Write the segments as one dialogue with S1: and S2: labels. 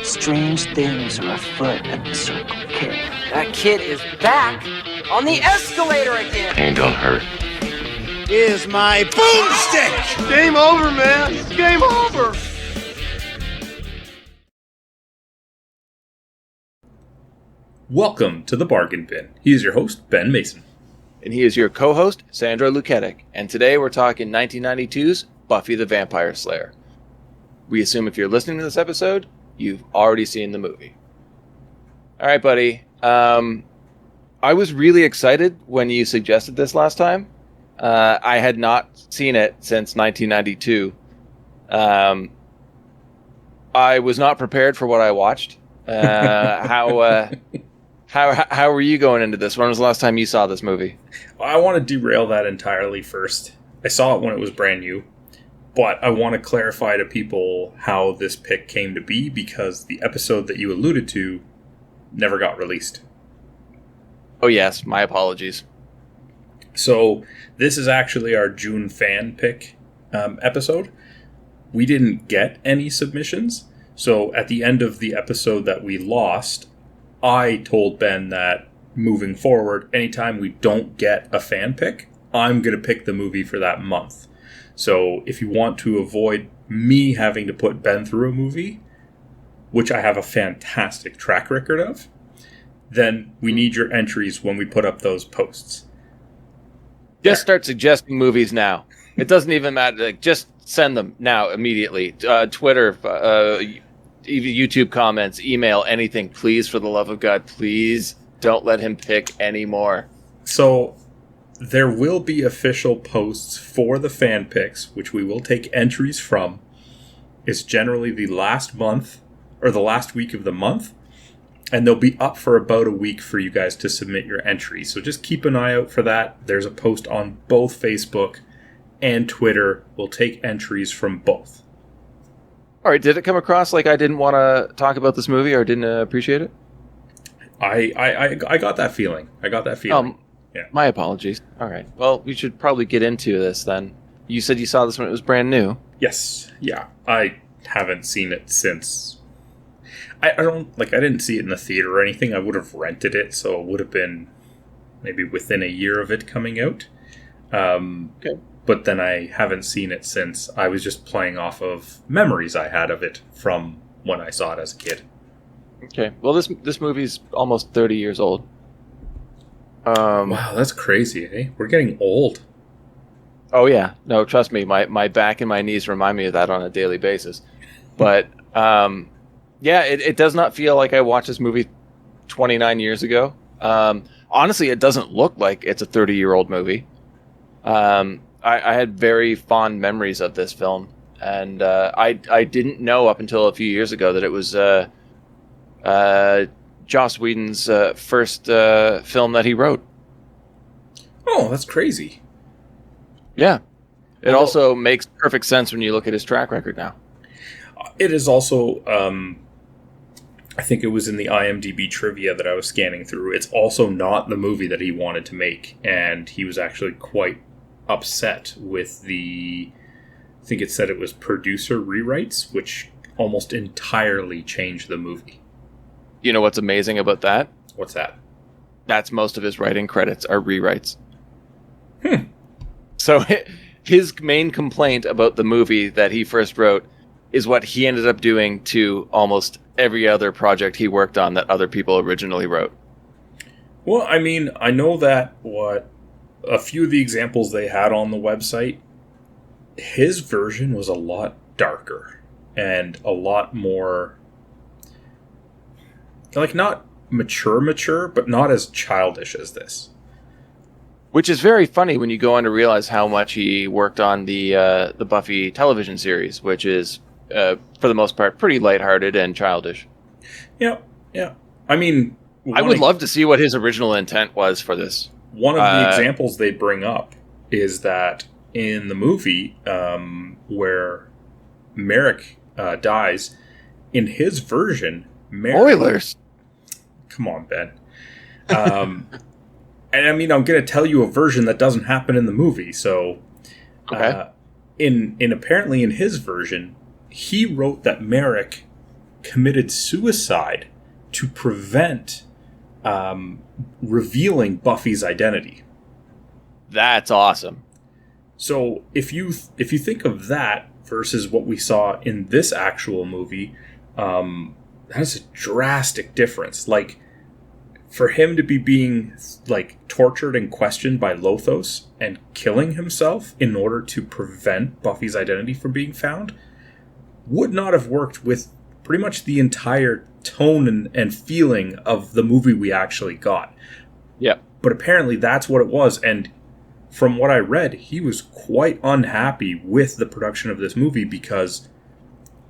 S1: Strange things are afoot at the Circle K.
S2: That kid is back on the escalator again.
S3: Ain't gonna hurt.
S4: Is my boomstick!
S5: Game over, man. It's game over.
S6: Welcome to the Bargain Bin. He is your host, Ben Mason.
S7: And he is your co-host, Sandra Luketic. And today we're talking 1992's Buffy the Vampire Slayer. We assume if you're listening to this episode, you've already seen the movie. All right, buddy. I was really excited when you suggested this last time. I had not seen it since 1992. I was not prepared for what I watched. How were you going into this? When was the last time you saw this movie?
S6: I want to derail that entirely first. I saw it when it was brand new, but I want to clarify to people how this pick came to be because the episode that you alluded to never got released.
S7: Oh yes, my apologies.
S6: So this is actually our June fan pick episode. We didn't get any submissions, so at the end of the episode that we lost, I told Ben that moving forward, anytime we don't get a fan pick, I'm going to pick the movie for that month. So if you want to avoid me having to put Ben through a movie, which I have a fantastic track record of, then we need your entries when we put up those posts.
S7: Just start suggesting movies now. It doesn't even matter. Like, just send them now, immediately. Twitter, YouTube comments, email, anything. Please, for the love of God, please don't let him pick anymore.
S6: So there will be official posts for the fan picks, which we will take entries from. It's generally the last month or the last week of the month. And they'll be up for about a week for you guys to submit your entries. So just keep an eye out for that. There's a post on both Facebook and Twitter. We'll take entries from both.
S7: All right, did it come across like I didn't want to talk about this movie or didn't appreciate it?
S6: I got that feeling. Yeah.
S7: My apologies. All right. Well, we should probably get into this then. You said you saw this when it was brand new.
S6: Yes. Yeah. I haven't seen it since. I didn't see it in the theater or anything. I would have rented it, so it would have been maybe within a year of it coming out.
S7: Okay.
S6: But then I haven't seen it since. I was just playing off of memories I had of it from when I saw it as a kid.
S7: Okay. Well, this movie's almost 30 years old.
S6: Wow, that's crazy, eh? We're getting old.
S7: Oh, yeah. No, trust me. My back and my knees remind me of that on a daily basis. But, yeah, it does not feel like I watched this movie 29 years ago. Honestly, it doesn't look like it's a 30-year-old movie. I had very fond memories of this film, and I didn't know up until a few years ago that it was Joss Whedon's first film that he wrote.
S6: Oh, that's crazy.
S7: Yeah. It also makes perfect sense when you look at his track record now.
S6: It is also, I think it was in the IMDb trivia that I was scanning through. It's also not the movie that he wanted to make, and he was actually quite upset with I think it said it was producer rewrites, which almost entirely changed the movie.
S7: You know what's amazing about that?
S6: What's that?
S7: That's most of his writing credits are rewrites. So his main complaint about the movie that he first wrote is what he ended up doing to almost every other project he worked on that other people originally wrote.
S6: Well, I mean, I know that a few of the examples they had on the website, his version was a lot darker and a lot more, like, not mature, but not as childish as this.
S7: Which is very funny when you go on to realize how much he worked on the Buffy television series, which is, for the most part, pretty lighthearted and childish.
S6: Yeah. I mean,
S7: I would love to see what his original intent was for this.
S6: One of the examples they bring up is that in the movie where Merrick dies, in his version, Merrick...
S7: Oilers!
S6: Come on, Ben. And I mean, I'm going to tell you a version that doesn't happen in the movie. So,
S7: okay.
S6: Apparently in his version, he wrote that Merrick committed suicide to prevent revealing Buffy's identity.
S7: That's awesome.
S6: So if you think of that versus what we saw in this actual movie, that's a drastic difference. Like, for him to be being like tortured and questioned by Lothos and killing himself in order to prevent Buffy's identity from being found would not have worked with pretty much the entire tone and feeling of the movie we actually got.
S7: Yeah.
S6: But apparently that's what it was, and from what I read, he was quite unhappy with the production of this movie because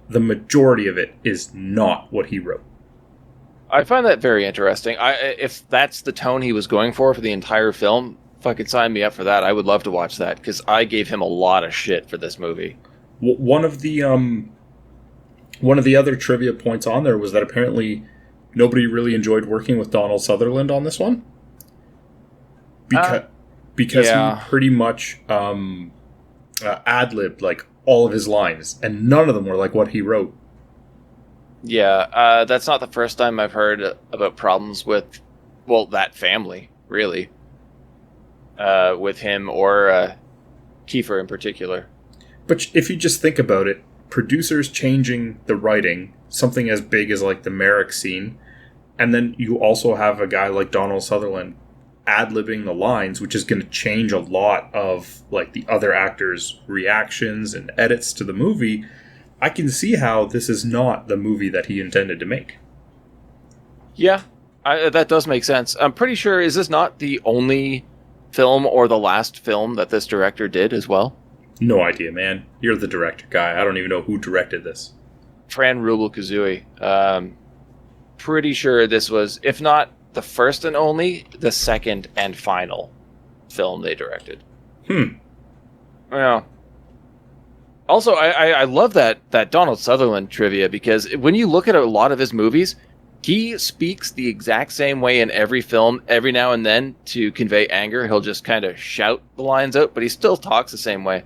S6: the majority of it is not what he wrote.
S7: I find that very interesting. If that's the tone he was going for the entire film, fucking sign me up for that. I would love to watch that, because I gave him a lot of shit for this movie.
S6: One of the other trivia points on there was that apparently nobody really enjoyed working with Donald Sutherland on this one. Because
S7: yeah.
S6: he pretty much ad-libbed like all of his lines, and none of them were like what he wrote.
S7: Yeah, that's not the first time I've heard about problems with, well, that family, really. With him or Kiefer in particular.
S6: But if you just think about it, producers changing the writing, something as big as like the Merrick scene, and then you also have a guy like Donald Sutherland ad-libbing the lines, which is going to change a lot of like the other actors' reactions and edits to the movie. I can see how this is not the movie that he intended to make.
S7: Yeah, that does make sense. I'm pretty sure, is this not the only film or the last film that this director did as well?
S6: No idea, man. You're the director guy. I don't even know who directed this.
S7: Fran, Rubel, Kuzui. Pretty sure this was, if not the first and only, the second and final film they directed. Yeah. Also, I love that Donald Sutherland trivia, because when you look at a lot of his movies, he speaks the exact same way in every film. Every now and then, to convey anger, he'll just kind of shout the lines out, but he still talks the same way.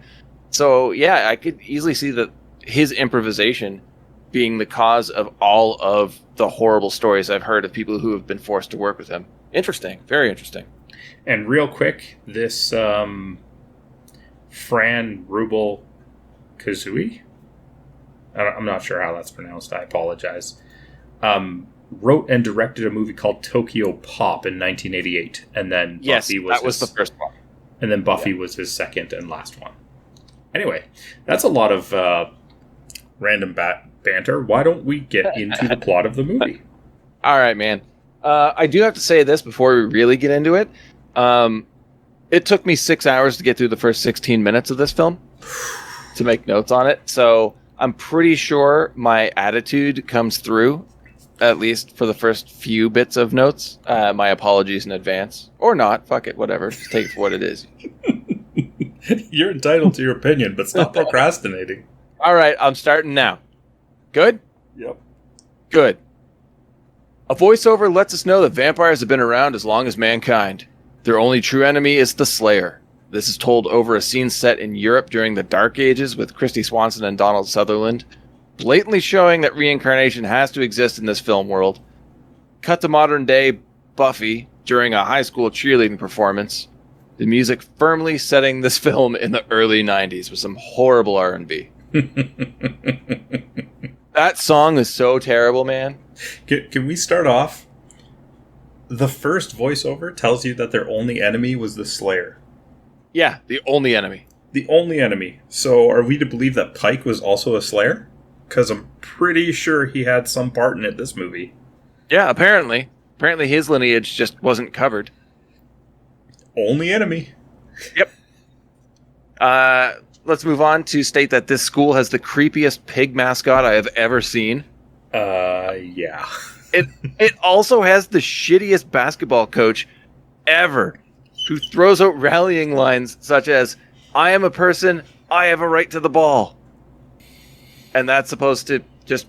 S7: So, yeah, I could easily see that his improvisation being the cause of all of the horrible stories I've heard of people who have been forced to work with him. Interesting. Very interesting.
S6: And real quick, this Fran, Rubel, Kuzui? I'm not sure how that's pronounced. I apologize. Wrote and directed a movie called Tokyo Pop in 1988, and then Buffy was
S7: the first one.
S6: And then Buffy was his second and last one. Anyway, that's a lot of random banter. Why don't we get into the plot of the movie?
S7: All right, man. I do have to say this before we really get into it. It took me 6 hours to get through the first 16 minutes of this film to make notes on it. So I'm pretty sure my attitude comes through, at least for the first few bits of notes. My apologies in advance. Or not. Fuck it. Whatever. Just take it for what it is.
S6: You're entitled to your opinion, but stop procrastinating.
S7: All right. I'm starting now. Good?
S6: Yep.
S7: Good. A voiceover lets us know that vampires have been around as long as mankind. Their only true enemy is the Slayer. This is told over a scene set in Europe during the Dark Ages with Kristy Swanson and Donald Sutherland, blatantly showing that reincarnation has to exist in this film world. Cut to modern day Buffy during a high school cheerleading performance. The music firmly setting this film in the early 90s with some horrible R&B. That song is so terrible, man.
S6: Can we start off? The first voiceover tells you that their only enemy was the Slayer.
S7: Yeah, the only enemy.
S6: The only enemy. So are we to believe that Pike was also a Slayer? Because I'm pretty sure he had some part in it this movie.
S7: Yeah, apparently. Apparently his lineage just wasn't covered.
S6: Only enemy.
S7: Yep. Let's move on to state that this school has the creepiest pig mascot I have ever seen.
S6: Yeah.
S7: It also has the shittiest basketball coach ever, who throws out rallying lines such as, "I am a person, I have a right to the ball." And that's supposed to just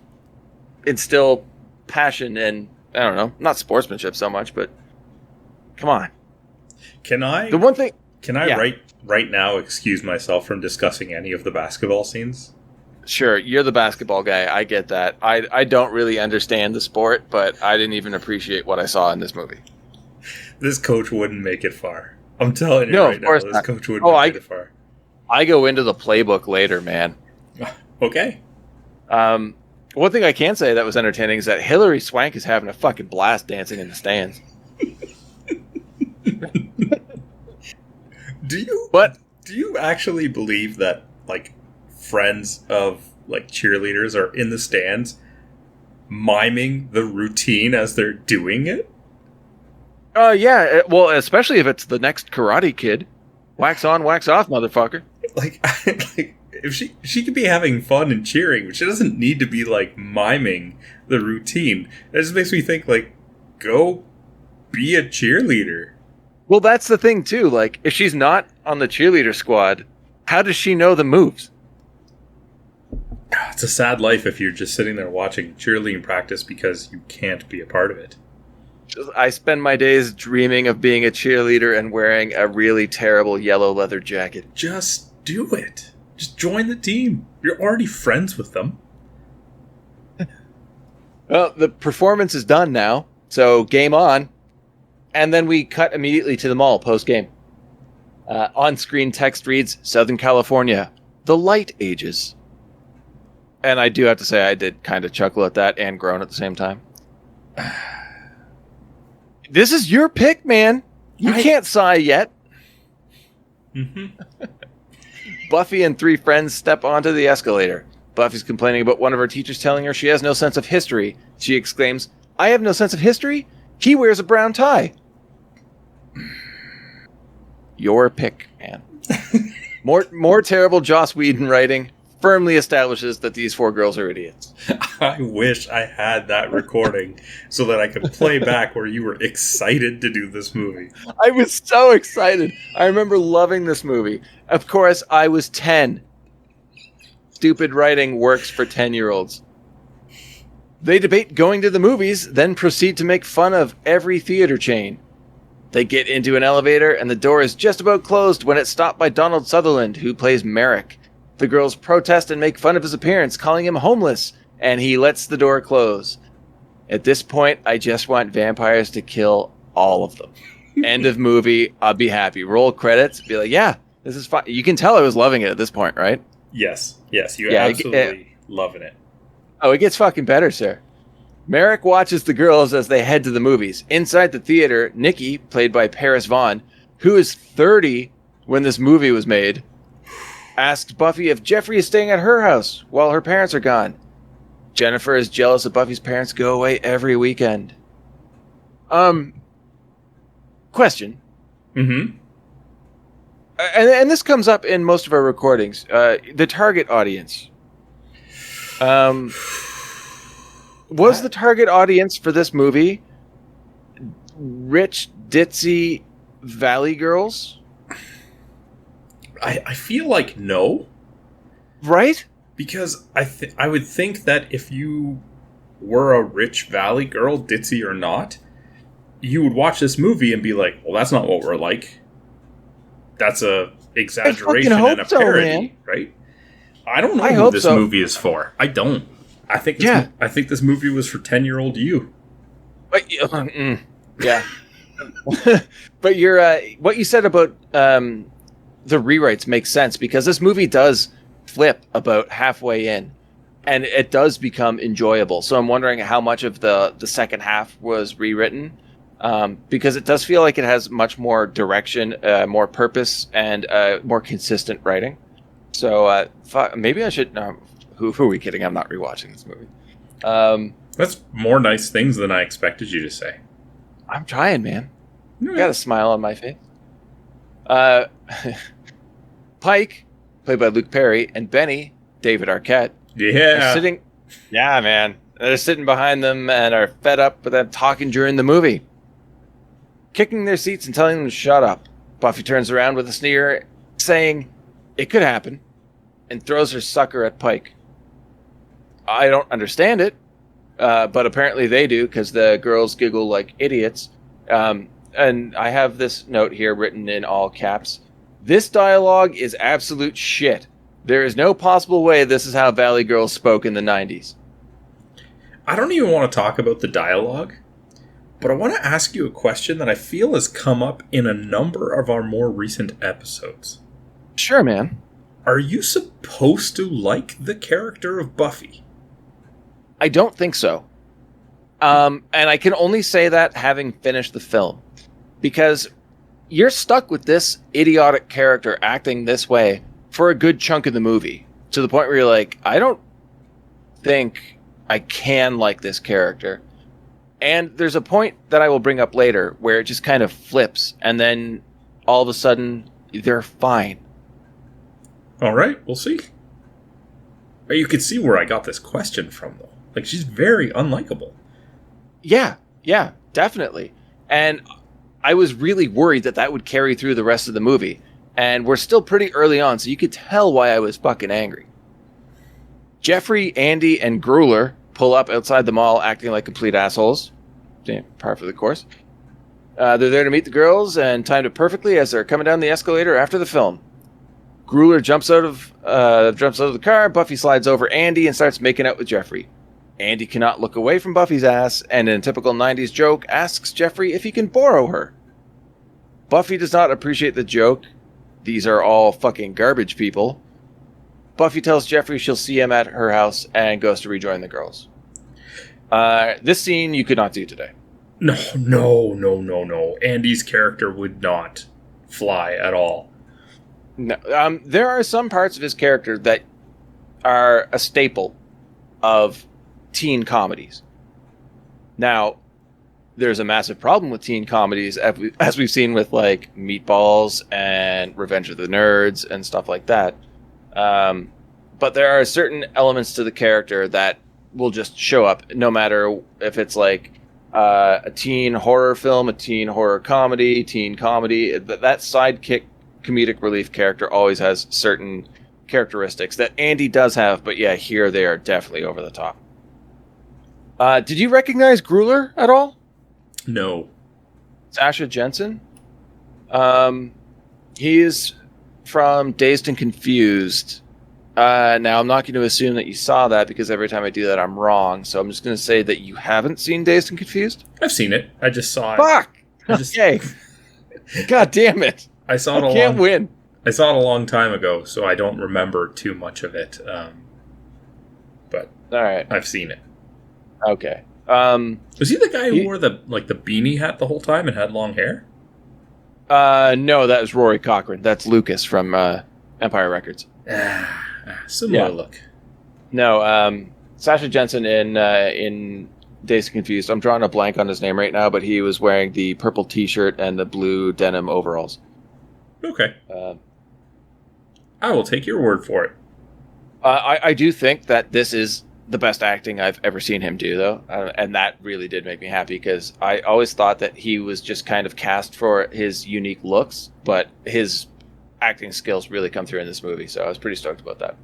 S7: instill passion and, I don't know, not sportsmanship so much, but come on.
S6: Can I
S7: Yeah.
S6: right now excuse myself from discussing any of the basketball scenes?
S7: Sure, you're the basketball guy. I get that. I don't really understand the sport, but I didn't even appreciate what I saw in this movie.
S6: This coach wouldn't make it far. I'm telling you
S7: No,
S6: right
S7: of
S6: now,
S7: course
S6: this
S7: not.
S6: coach wouldn't
S7: Oh,
S6: make it far.
S7: I go into the playbook later, man.
S6: Okay.
S7: One thing I can say that was entertaining is that Hillary Swank is having a fucking blast dancing in the stands.
S6: Do you actually believe that, like, friends of, like, cheerleaders are in the stands miming the routine as they're doing it?
S7: Yeah, well, especially if it's the next Karate Kid. Wax on, wax off, motherfucker.
S6: Like, if she could be having fun and cheering, but she doesn't need to be, like, miming the routine. It just makes me think, like, go be a cheerleader.
S7: Well, that's the thing, too. Like, if she's not on the cheerleader squad, how does she know the moves?
S6: It's a sad life if you're just sitting there watching cheerleading practice because you can't be a part of it.
S7: I spend my days dreaming of being a cheerleader and wearing a really terrible yellow leather jacket.
S6: Just do it. Just join the team. You're already friends with them.
S7: Well, the performance is done now, so game on. And then we cut immediately to the mall post-game. On-screen text reads, Southern California, the light ages. And I do have to say I did kind of chuckle at that and groan at the same time. This is your pick, man. You can't sigh yet.
S6: Mm-hmm.
S7: Buffy and three friends step onto the escalator. Buffy's complaining about one of her teachers telling her she has no sense of history. She exclaims, I have no sense of history? He wears a brown tie. Your pick, man. More terrible Joss Whedon writing firmly establishes that these four girls are idiots.
S6: I wish I had that recording so that I could play back where you were excited to do this movie.
S7: I was so excited. I remember loving this movie. Of course, I was 10. Stupid writing works for 10-year-olds. They debate going to the movies, then proceed to make fun of every theater chain. They get into an elevator, and the door is just about closed when it's stopped by Donald Sutherland, who plays Merrick. The girls protest and make fun of his appearance, calling him homeless, and he lets the door close. At this point, I just want vampires to kill all of them. End of movie, I'll be happy. Roll credits, be like, yeah, this is fine. You can tell I was loving it at this point, right?
S6: Yes, you're absolutely loving it.
S7: Oh, it gets fucking better, sir. Merrick watches the girls as they head to the movies. Inside the theater, Nikki, played by Paris Vaughn, who is 30 when this movie was made, asks Buffy if Jeffrey is staying at her house while her parents are gone. Jennifer is jealous that Buffy's parents go away every weekend. Question.
S6: Mm-hmm.
S7: And this comes up in most of our recordings. The target audience. Was the target audience for this movie rich, ditzy Valley girls?
S6: I feel like no.
S7: Right?
S6: Because I would think that if you were a rich Valley girl, ditzy or not, you would watch this movie and be like, well, that's not what we're like. That's a exaggeration and a parody, right? I don't know who this movie is for. I don't. I think this movie was for 10-year-old you.
S7: But, yeah. But what you said about the rewrites makes sense, because this movie does flip about halfway in, and it does become enjoyable. So I'm wondering how much of the second half was rewritten, because it does feel like it has much more direction, more purpose, and more consistent writing. So maybe I should... Who are we kidding? I'm not rewatching this movie.
S6: That's more nice things than I expected you to say.
S7: I'm trying, man.
S6: Yeah.
S7: Got a smile on my face. Pike, played by Luke Perry, and Benny, David Arquette,
S6: Yeah.
S7: are sitting. Yeah, man. They're sitting behind them and are fed up with them talking during the movie, kicking their seats and telling them to shut up. Buffy turns around with a sneer, saying, "It could happen," and throws her sucker at Pike. I don't understand it, but apparently they do, because the girls giggle like idiots. And I have this note here written in all caps. This dialogue is absolute shit. There is no possible way this is how Valley Girls spoke in the 90s.
S6: I don't even want to talk about the dialogue, but I want to ask you a question that I feel has come up in a number of our more recent episodes.
S7: Sure, man.
S6: Are you supposed to like the character of Buffy?
S7: I don't think so. And I can only say that having finished the film. Because you're stuck with this idiotic character acting this way for a good chunk of the movie. To the point where you're like, I don't think I can like this character. And there's a point that I will bring up later where it just kind of flips. And then all of a sudden, they're fine.
S6: All right, we'll see. You can see where I got this question from, though. Like, she's very unlikable.
S7: Yeah, definitely. And I was really worried that would carry through the rest of the movie. And we're still pretty early on, so you could tell why I was fucking angry. Jeffrey, Andy, and Grueller pull up outside the mall acting like complete assholes. Yeah, par for the course. They're there to meet the girls and timed it perfectly as they're coming down the escalator after the film. Grueller jumps out of the car. Buffy slides over Andy and starts making out with Jeffrey. Andy cannot look away from Buffy's ass, and in a typical 90s joke, asks Jeffrey if he can borrow her. Buffy does not appreciate the joke. These are all fucking garbage people. Buffy tells Jeffrey she'll see him at her house and goes to rejoin the girls. This scene you could not do today.
S6: No. Andy's character would not fly at all.
S7: No, there are some parts of his character that are a staple of teen comedies. Now, there's a massive problem with teen comedies, as we've seen with like Meatballs and Revenge of the Nerds and stuff like that. But there are certain elements to the character that will just show up, no matter if it's like a teen horror film, a teen horror comedy, teen comedy. That sidekick comedic relief character always has certain characteristics that Andy does have, but yeah, here they are definitely over the top. Did you recognize Grueller at all?
S6: No.
S7: Sasha Jensen. He is from Dazed and Confused. Now, I'm not going to assume that you saw that because every time I do that, I'm wrong. So I'm just going to say that you haven't seen Dazed and Confused?
S6: I've seen it. I just saw it.
S7: Fuck! Okay. God damn it.
S6: I saw it.
S7: Can't win.
S6: I saw it a long time ago, so I don't remember too much of it. But
S7: all right,
S6: I've seen it.
S7: Okay.
S6: Was he the guy who wore the beanie hat the whole time and had long hair?
S7: No, that was Rory Cochrane. That's Lucas from Empire Records.
S6: Similar look.
S7: No, Sasha Jensen in Dazed and Confused. I'm drawing a blank on his name right now, but he was wearing the purple T-shirt and the blue denim overalls.
S6: Okay. I will take your word for it.
S7: I do think that this is the best acting I've ever seen him do, though. And that really did make me happy because I always thought that he was just kind of cast for his unique looks, but his acting skills really come through in this movie. So I was pretty stoked about that.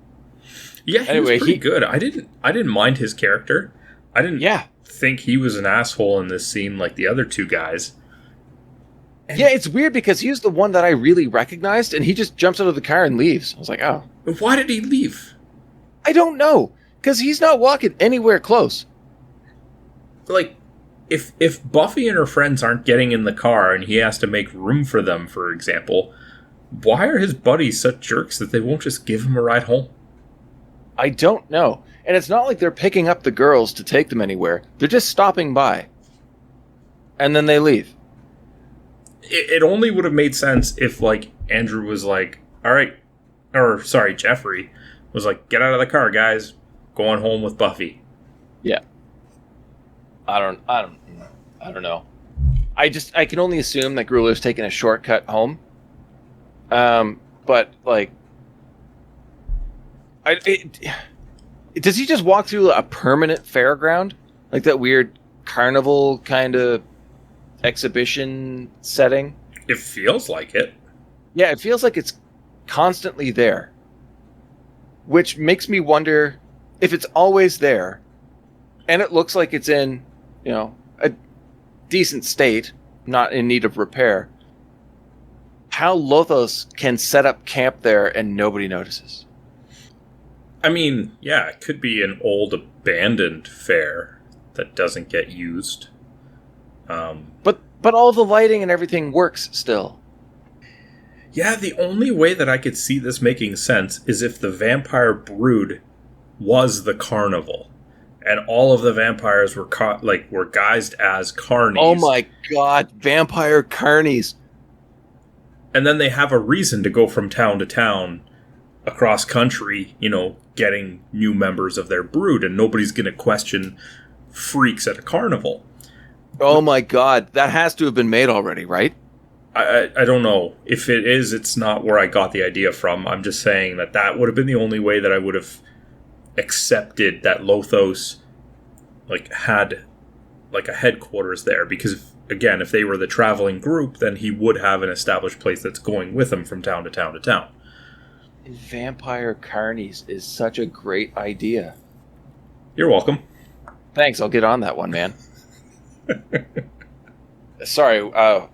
S6: Yeah, he was pretty good. I didn't mind his character. I didn't think he was an asshole in this scene like the other two guys. And
S7: yeah, it's weird because he was the one that I really recognized, and he just jumps out of the car and leaves. I was like, oh.
S6: Why did he leave?
S7: I don't know. Because he's not walking anywhere close.
S6: Like, if Buffy and her friends aren't getting in the car and he has to make room for them, for example, why are his buddies such jerks that they won't just give him a ride home?
S7: I don't know. And it's not like they're picking up the girls to take them anywhere. They're just stopping by. And then they leave.
S6: It only would have made sense if, like, Andrew was like, all right, or, sorry, Jeffrey was like, get out of the car, guys. Going home with Buffy.
S7: Yeah. I don't know. I can only assume that Grueller's taking a shortcut home. But like, does he just walk through a permanent fairground, like that weird carnival kind of exhibition setting?
S6: It feels like it.
S7: Yeah, it feels like it's constantly there, which makes me wonder if it's always there, and it looks like it's in, a decent state, not in need of repair, how Lothos can set up camp there and nobody notices.
S6: I mean, yeah, it could be an old abandoned fair that doesn't get used.
S7: But all the lighting and everything works still.
S6: Yeah, the only way that I could see this making sense is if the vampire brood was the carnival, and all of the vampires were were guised as carnies.
S7: Oh my god, vampire carnies!
S6: And then they have a reason to go from town to town, across country, getting new members of their brood, and nobody's going to question freaks at a carnival.
S7: Oh my god, that has to have been made already, right?
S6: I don't know. If it is, it's not where I got the idea from. I'm just saying that would have been the only way that I would have accepted that Lothos had a headquarters there, because if they were the traveling group, then he would have an established place that's going with him from town to town to town.
S7: Vampire carnies is such a great idea.
S6: You're welcome.
S7: Thanks, I'll get on that one, man. Sorry, where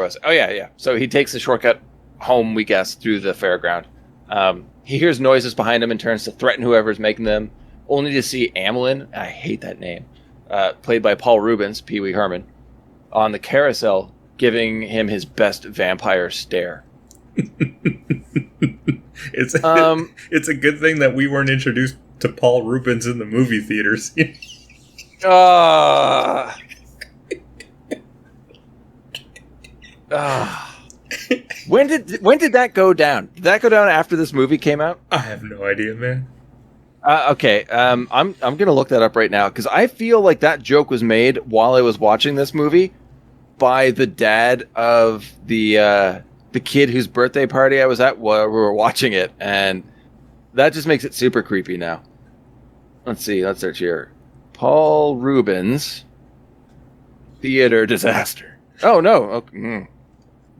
S7: was it? Oh, yeah. So he takes the shortcut home, we guess, through the fairground. He hears noises behind him and turns to threaten whoever's making them, only to see Amelin, I hate that name, played by Paul Rubens, Pee Wee Herman, on the carousel, giving him his best vampire stare.
S6: It's a good thing that we weren't introduced to Paul Rubens in the movie theaters.
S7: When did that go down? Did that go down after this movie came out?
S6: I have no idea, man.
S7: Okay, I'm gonna look that up right now, because I feel like that joke was made while I was watching this movie by the dad of the kid whose birthday party I was at while we were watching it, and that just makes it super creepy now. Let's see, let's search here. Paul Rubens, theater disaster. Oh no,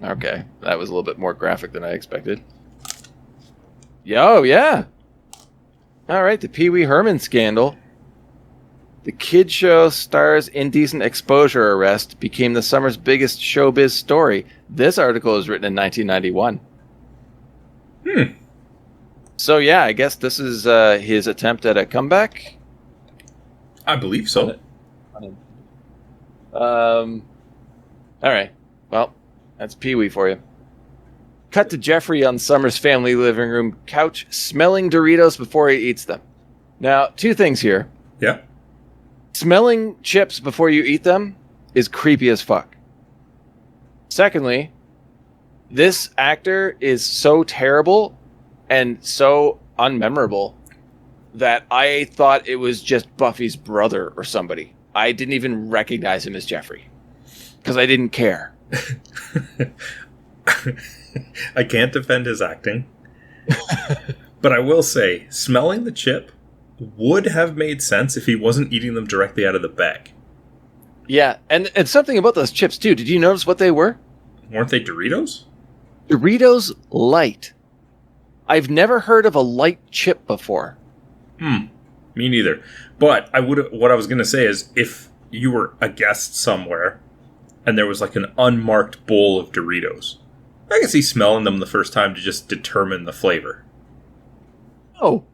S7: okay, that was a little bit more graphic than I expected. Oh yeah. All right, the Pee Wee Herman scandal. The kid show stars indecent exposure arrest became the summer's biggest showbiz story. This article was written in 1991. So yeah, I guess this is his attempt at a comeback.
S6: I believe so.
S7: All right. Well, that's Pee Wee for you. Cut to Jeffrey on Summer's family living room couch, smelling Doritos before he eats them. Now, two things here.
S6: Yeah.
S7: Smelling chips before you eat them is creepy as fuck. Secondly, this actor is so terrible and so unmemorable that I thought it was just Buffy's brother or somebody. I didn't even recognize him as Jeffrey because I didn't care.
S6: I can't defend his acting, but I will say, smelling the chip would have made sense if he wasn't eating them directly out of the bag.
S7: Yeah, and something about those chips, too. Did you notice what they were?
S6: Weren't they Doritos?
S7: Doritos Light. I've never heard of a light chip before.
S6: Me neither. But what I was going to say is, if you were a guest somewhere and there was like an unmarked bowl of Doritos, I can see smelling them the first time to just determine the flavor.
S7: Oh.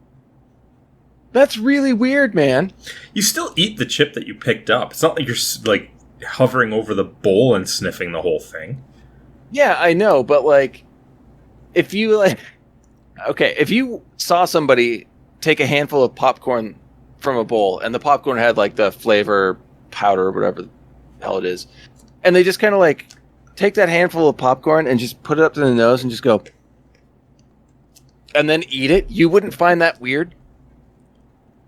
S7: That's really weird, man.
S6: You still eat the chip that you picked up. It's not like you're like hovering over the bowl and sniffing the whole thing.
S7: Yeah, I know, but like, if you if you saw somebody take a handful of popcorn from a bowl and the popcorn had like the flavor powder or whatever the hell it is, and they just kind of like take that handful of popcorn and just put it up to the nose and just go, and then eat it, you wouldn't find that weird?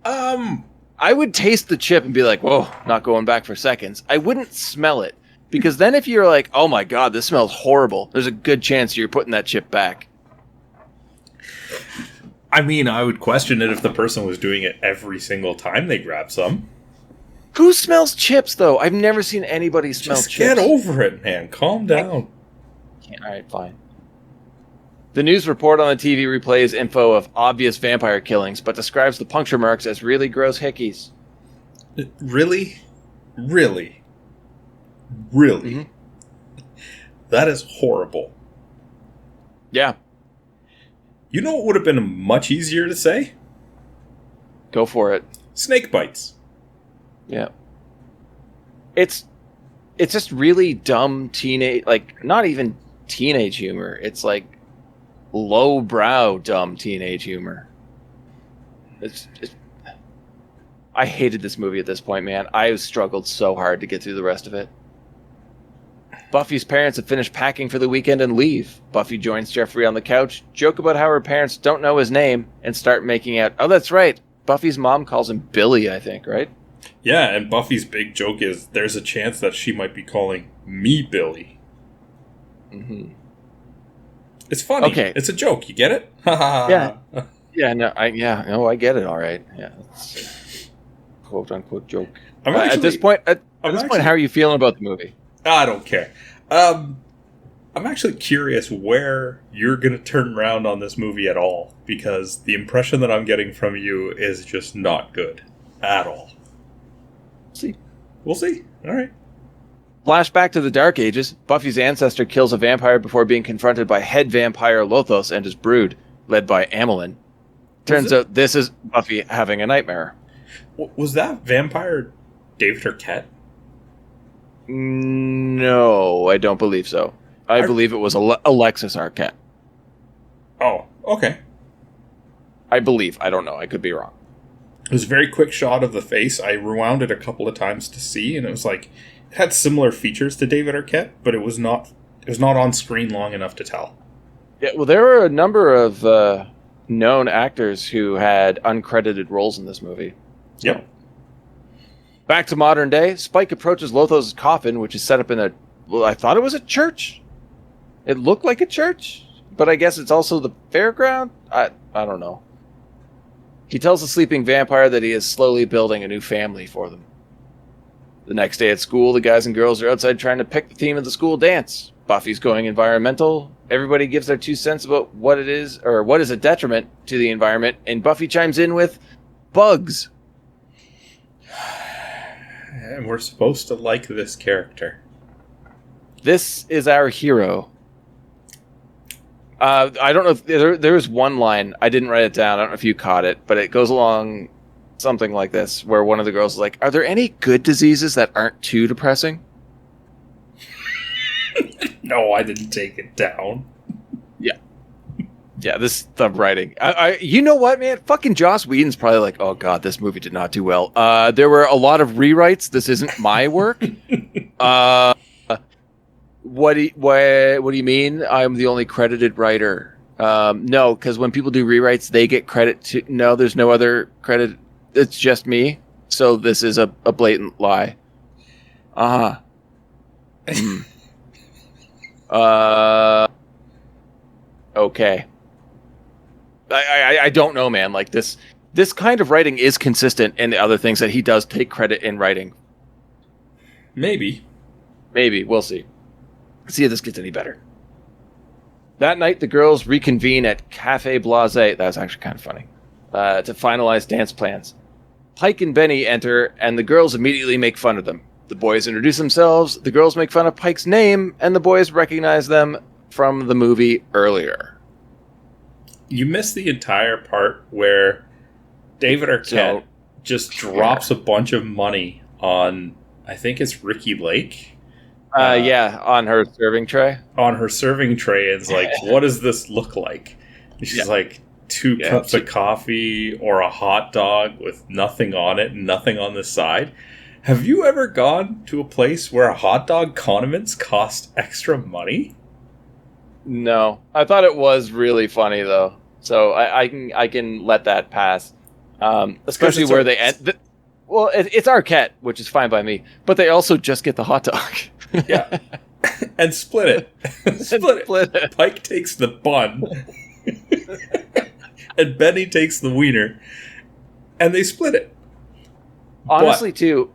S7: I would taste the chip and be like, whoa, not going back for seconds. I wouldn't smell it, because then if you're like, oh my god, this smells horrible, there's a good chance you're putting that chip back.
S6: I mean, I would question it if the person was doing it every single time they grab some.
S7: Who smells chips, though? I've never seen anybody smell
S6: Just
S7: chips.
S6: get over it, man. Calm down.
S7: Alright, fine. The news report on the TV replays info of obvious vampire killings, but describes the puncture marks as really gross hickeys.
S6: Really? Really? Really?
S7: Mm-hmm.
S6: That is horrible.
S7: Yeah.
S6: You know what would have been much easier to say?
S7: Go for it.
S6: Snake bites.
S7: Yeah. It's just really dumb teenage, like, not even teenage humor. It's like lowbrow dumb teenage humor. I hated this movie at this point, man. I struggled so hard to get through the rest of it. Buffy's parents have finished packing for the weekend and leave. Buffy joins Jeffrey on the couch, joke about how her parents don't know his name, and start making out. Oh, that's right. Buffy's mom calls him Billy, I think, right?
S6: Yeah, and Buffy's big joke is there's a chance that she might be calling me Billy.
S7: Mm-hmm.
S6: It's funny.
S7: Okay.
S6: It's a joke. You get it?
S7: Yeah. I get it. All right. Yeah. It's a quote unquote joke. At this point, how are you feeling about the movie?
S6: I don't care. I'm actually curious where you're going to turn around on this movie at all, because the impression that I'm getting from you is just not good at all. We'll see. All right.
S7: Flashback to the Dark Ages. Buffy's ancestor kills a vampire before being confronted by head vampire Lothos and his brood, led by Amelin. Turns out this is Buffy having a nightmare.
S6: Was that vampire David Arquette?
S7: No, I don't believe so. I believe it was Alexis Arquette.
S6: Oh, okay.
S7: I believe. I don't know. I could be wrong.
S6: It was a very quick shot of the face. I rewound it a couple of times to see, and it was like it had similar features to David Arquette, but it was not on screen long enough to tell.
S7: Yeah, well, there were a number of known actors who had uncredited roles in this movie. So.
S6: Yep.
S7: Back to modern day, Spike approaches Lothos' coffin, which is set up in I thought it was a church. It looked like a church, but I guess it's also the fairground? I don't know. He tells the sleeping vampire that he is slowly building a new family for them. The next day at school, the guys and girls are outside trying to pick the theme of the school dance. Buffy's going environmental. Everybody gives their 2 cents about what it is, or what is a detriment to the environment, and Buffy chimes in with bugs.
S6: And we're supposed to like this character.
S7: This is our hero. I don't know if there's one line, I didn't write it down, I don't know if you caught it, but it goes along something like this, where one of the girls is like, are there any good diseases that aren't too depressing?
S6: No, I didn't take it down.
S7: Yeah, the writing. You know what, man? Fucking Joss Whedon's probably like, oh god, this movie did not do well. There were a lot of rewrites. This isn't my work. What do you mean? I'm the only credited writer. No, because when people do rewrites, they get credit to. No, there's no other credit. It's just me. So this is a blatant lie. Okay. I don't know, man. Like this kind of writing is consistent in the other things that he does take credit in writing.
S6: Maybe.
S7: We'll see. See if this gets any better. That night, the girls reconvene at Cafe Blase. That was actually kind of funny. To finalize dance plans. Pike and Benny enter, and the girls immediately make fun of them. The boys introduce themselves, the girls make fun of Pike's name, and the boys recognize them from the movie earlier.
S6: You missed the entire part where David Arquette just drops a bunch of money on, I think it's Ricky Lake.
S7: On her serving tray.
S6: On her serving tray, and it's like, what does this look like? And she's like, 2 cups of coffee or a hot dog with nothing on it and nothing on the side. Have you ever gone to a place where a hot dog condiments cost extra money?
S7: No. I thought it was really funny, though. So I can let that pass. Especially where they end. Well, it's Arquette, which is fine by me. But they also just get the hot dog.
S6: Yeah. And split it. Split it. Pike takes the bun. And Benny takes the wiener. And they split it.
S7: Honestly, too.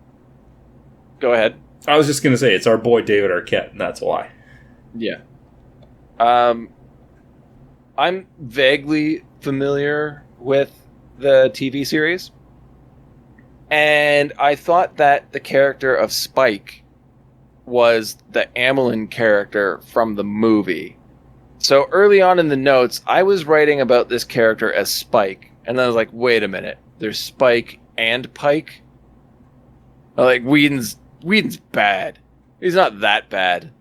S7: Go ahead.
S6: I was just going to say, it's our boy David Arquette, and that's why.
S7: Yeah. I'm vaguely familiar with the TV series. And I thought that the character of Spike was the Amelin character from the movie. So early on in the notes, I was writing about this character as Spike. And then I was like, wait a minute. there's Spike and Pike. Like, Whedon's bad. He's not that bad.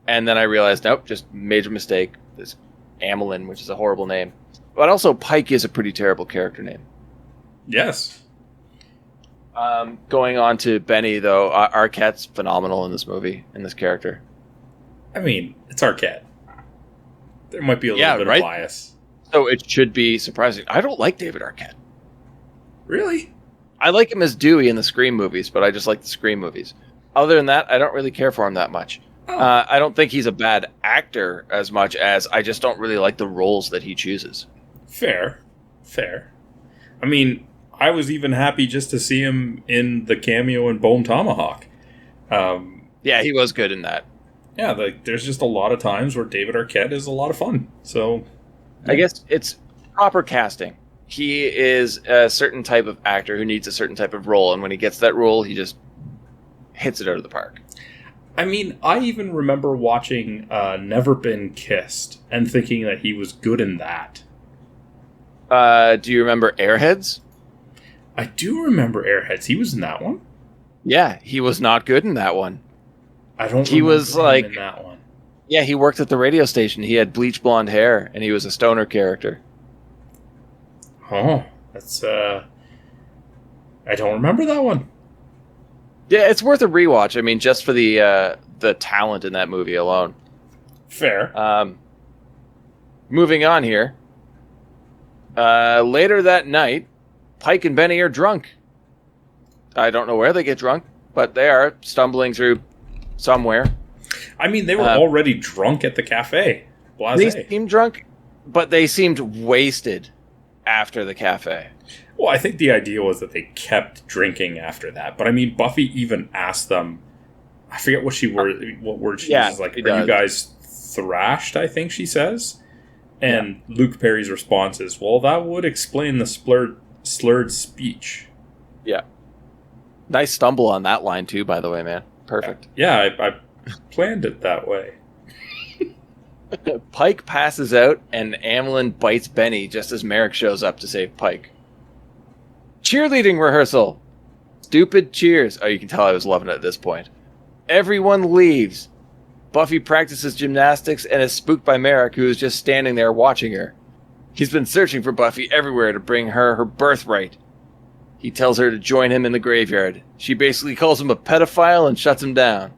S7: And then I realized, nope, just major mistake. This Amelin, which is a horrible name. But also, Pike is a pretty terrible character name.
S6: Yes.
S7: Going on to Benny, though, Arquette's phenomenal in this movie, in this character.
S6: I mean, it's Arquette. There might be a little bit of bias.
S7: So it should be surprising. I don't like David Arquette.
S6: Really?
S7: I like him as Dewey in the Scream movies, but I just like the Scream movies. Other than that, I don't really care for him that much. Oh. I don't think he's a bad actor as much as I just don't really like the roles that he chooses.
S6: Fair. I mean, I was even happy just to see him in the cameo in Bone Tomahawk.
S7: Yeah, he was good in that.
S6: Yeah, there's just a lot of times where David Arquette is a lot of fun. So, yeah.
S7: I guess it's proper casting. He is a certain type of actor who needs a certain type of role, and when he gets that role, he just hits it out of the park.
S6: I mean, I even remember watching Never Been Kissed and thinking that he was good in that.
S7: Do you remember Airheads?
S6: I do remember Airheads. He was in that one?
S7: Yeah, he was not good in that one.
S6: I don't
S7: he was like
S6: in that one.
S7: Yeah, he worked at the radio station. He had bleach blonde hair, and he was a stoner character.
S6: Oh, that's I don't remember that one.
S7: Yeah, it's worth a rewatch. I mean, just for the talent in that movie alone.
S6: Fair.
S7: Moving on here. Later that night, Pike and Benny are drunk. I don't know where they get drunk, but they are stumbling through somewhere.
S6: I mean, they were already drunk at the cafe. Blasé.
S7: They seemed drunk, but they seemed wasted after the cafe.
S6: Well, I think the idea was that they kept drinking after that. But I mean, Buffy even asked them, I forget what word she uses, like, are you guys thrashed, I think she says? And Luke Perry's response is, well, that would explain the slurred speech.
S7: Yeah. Nice stumble on that line, too, by the way, man. Perfect.
S6: Yeah, I planned it that way.
S7: Pike passes out, and Amelin bites Benny just as Merrick shows up to save Pike. Cheerleading rehearsal! Stupid cheers. Oh, you can tell I was loving it at this point. Everyone leaves. Buffy practices gymnastics and is spooked by Merrick, who is just standing there watching her. He's been searching for Buffy everywhere to bring her her birthright. He tells her to join him in the graveyard. She basically calls him a pedophile and shuts him down.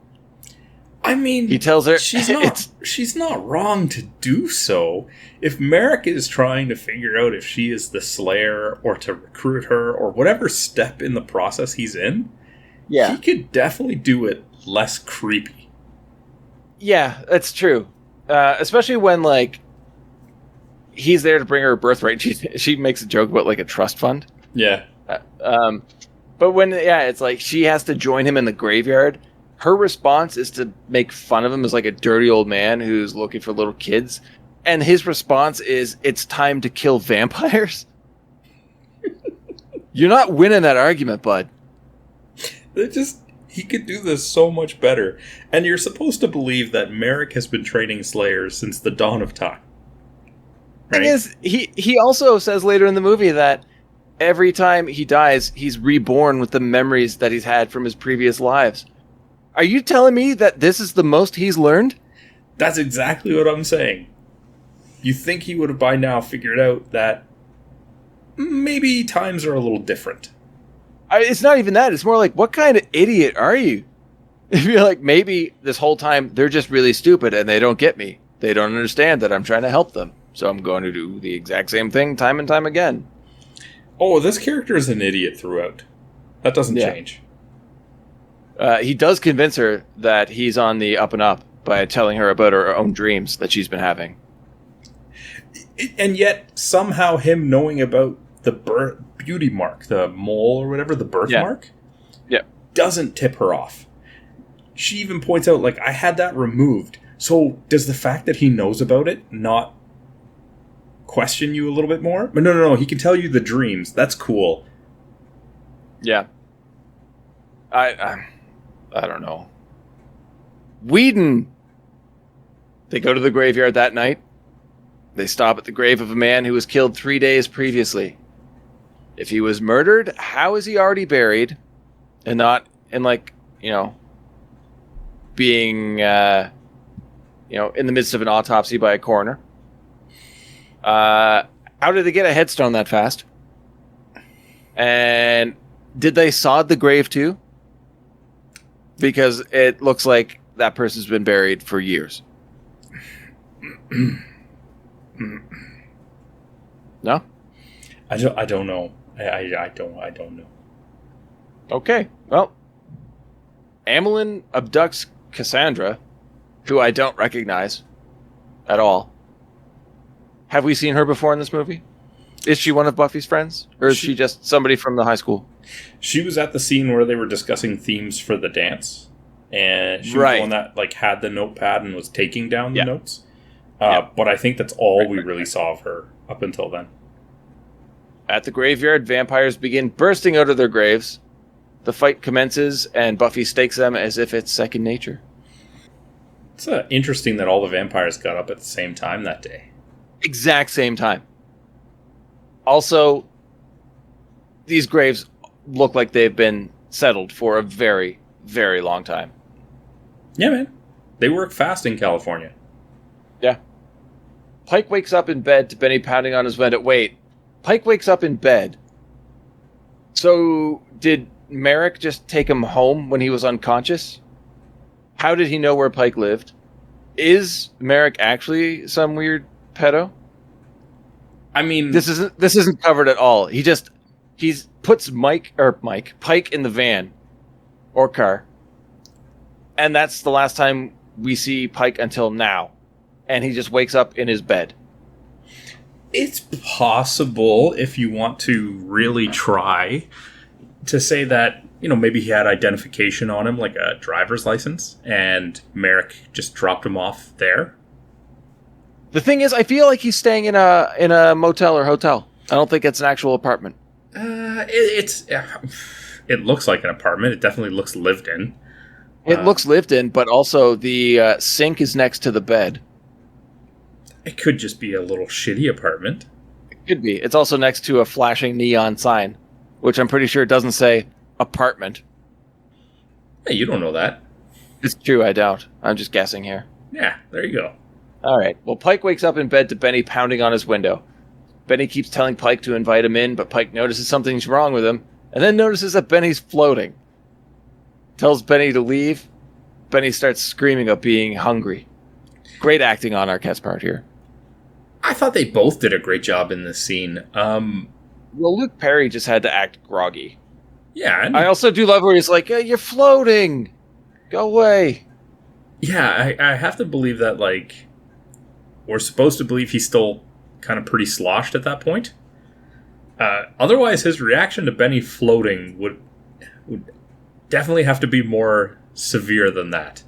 S6: I mean,
S7: he tells her
S6: she's not wrong to do so. If Merrick is trying to figure out if she is the Slayer or to recruit her or whatever step in the process he's in, he could definitely do it less creepy.
S7: Yeah, that's true. Especially when, like, he's there to bring her a birthright. She makes a joke about, like, a trust fund.
S6: Yeah.
S7: But when, it's like she has to join him in the graveyard. Her response is to make fun of him as, like, a dirty old man who's looking for little kids. And his response is, it's time to kill vampires. You're not winning that argument, bud.
S6: He could do this so much better. And you're supposed to believe that Merrick has been training Slayers since the dawn of time. Right?
S7: Thing is, he also says later in the movie that every time he dies, he's reborn with the memories that he's had from his previous lives. Are you telling me that this is the most he's learned?
S6: That's exactly what I'm saying. You think he would have by now figured out that maybe times are a little different.
S7: It's not even that. It's more like, what kind of idiot are you? If you're like, maybe this whole time they're just really stupid and they don't get me. They don't understand that I'm trying to help them. So I'm going to do the exact same thing time and time again.
S6: Oh, this character is an idiot throughout. That doesn't change.
S7: He does convince her that he's on the up and up by telling her about her own dreams that she's been having.
S6: And yet, somehow him knowing about the beauty mark, the mole or whatever, the birthmark, doesn't tip her off. She even points out, like, I had that removed. So does the fact that he knows about it not question you a little bit more? But no, he can tell you the dreams. That's cool.
S7: Yeah. I don't know. Whedon. They go to the graveyard that night. They stop at the grave of a man who was killed 3 days previously. If he was murdered, how is he already buried and not in, like, being, in the midst of an autopsy by a coroner? How did they get a headstone that fast? And did they sod the grave too? Because it looks like that person's been buried for years. No?
S6: I don't know. I don't know.
S7: Okay, well, Amelin abducts Cassandra, who I don't recognize at all. Have we seen her before in this movie? Is she one of Buffy's friends? Or is she just somebody from the high school?
S6: She was at the scene where they were discussing themes for the dance. And she was the one that had the notepad and was taking down the notes. But I think that's all we really saw of her up until then.
S7: At the graveyard, vampires begin bursting out of their graves. The fight commences, and Buffy stakes them as if it's second nature.
S6: It's interesting that all the vampires got up at the same time that day.
S7: Exact same time. Also, these graves look like they've been settled for a very, very long time.
S6: Yeah, man. They work fast in California.
S7: Yeah. Pike wakes up in bed to Benny pounding on his window. Wait. Pike wakes up in bed. So, did Merrick just take him home when he was unconscious? How did he know where Pike lived? Is Merrick actually some weird pedo?
S6: I mean,
S7: this isn't covered at all. He puts Pike in the van or car, and that's the last time we see Pike until now. And he just wakes up in his bed.
S6: It's possible, if you want to really try, to say that, maybe he had identification on him, like a driver's license, and Merrick just dropped him off there.
S7: The thing is, I feel like he's staying in a motel or hotel. I don't think it's an actual apartment.
S6: It looks like an apartment. It definitely looks lived in.
S7: It looks lived in, but also the sink is next to the bed.
S6: It could just be a little shitty apartment.
S7: It could be. It's also next to a flashing neon sign, which I'm pretty sure doesn't say apartment.
S6: Hey, you don't know that.
S7: It's true, I doubt. I'm just guessing here.
S6: Yeah, there you go.
S7: All right. Well, Pike wakes up in bed to Benny pounding on his window. Benny keeps telling Pike to invite him in, but Pike notices something's wrong with him, and then notices that Benny's floating. Tells Benny to leave. Benny starts screaming of being hungry. Great acting on Arquette's part here.
S6: I thought they both did a great job in this scene.
S7: Well, Luke Perry just had to act groggy.
S6: Yeah.
S7: I also do love where he's like, you're floating. Go away.
S6: Yeah, I have to believe that, we're supposed to believe he's still kind of pretty sloshed at that point. Otherwise, his reaction to Benny floating would definitely have to be more severe than that.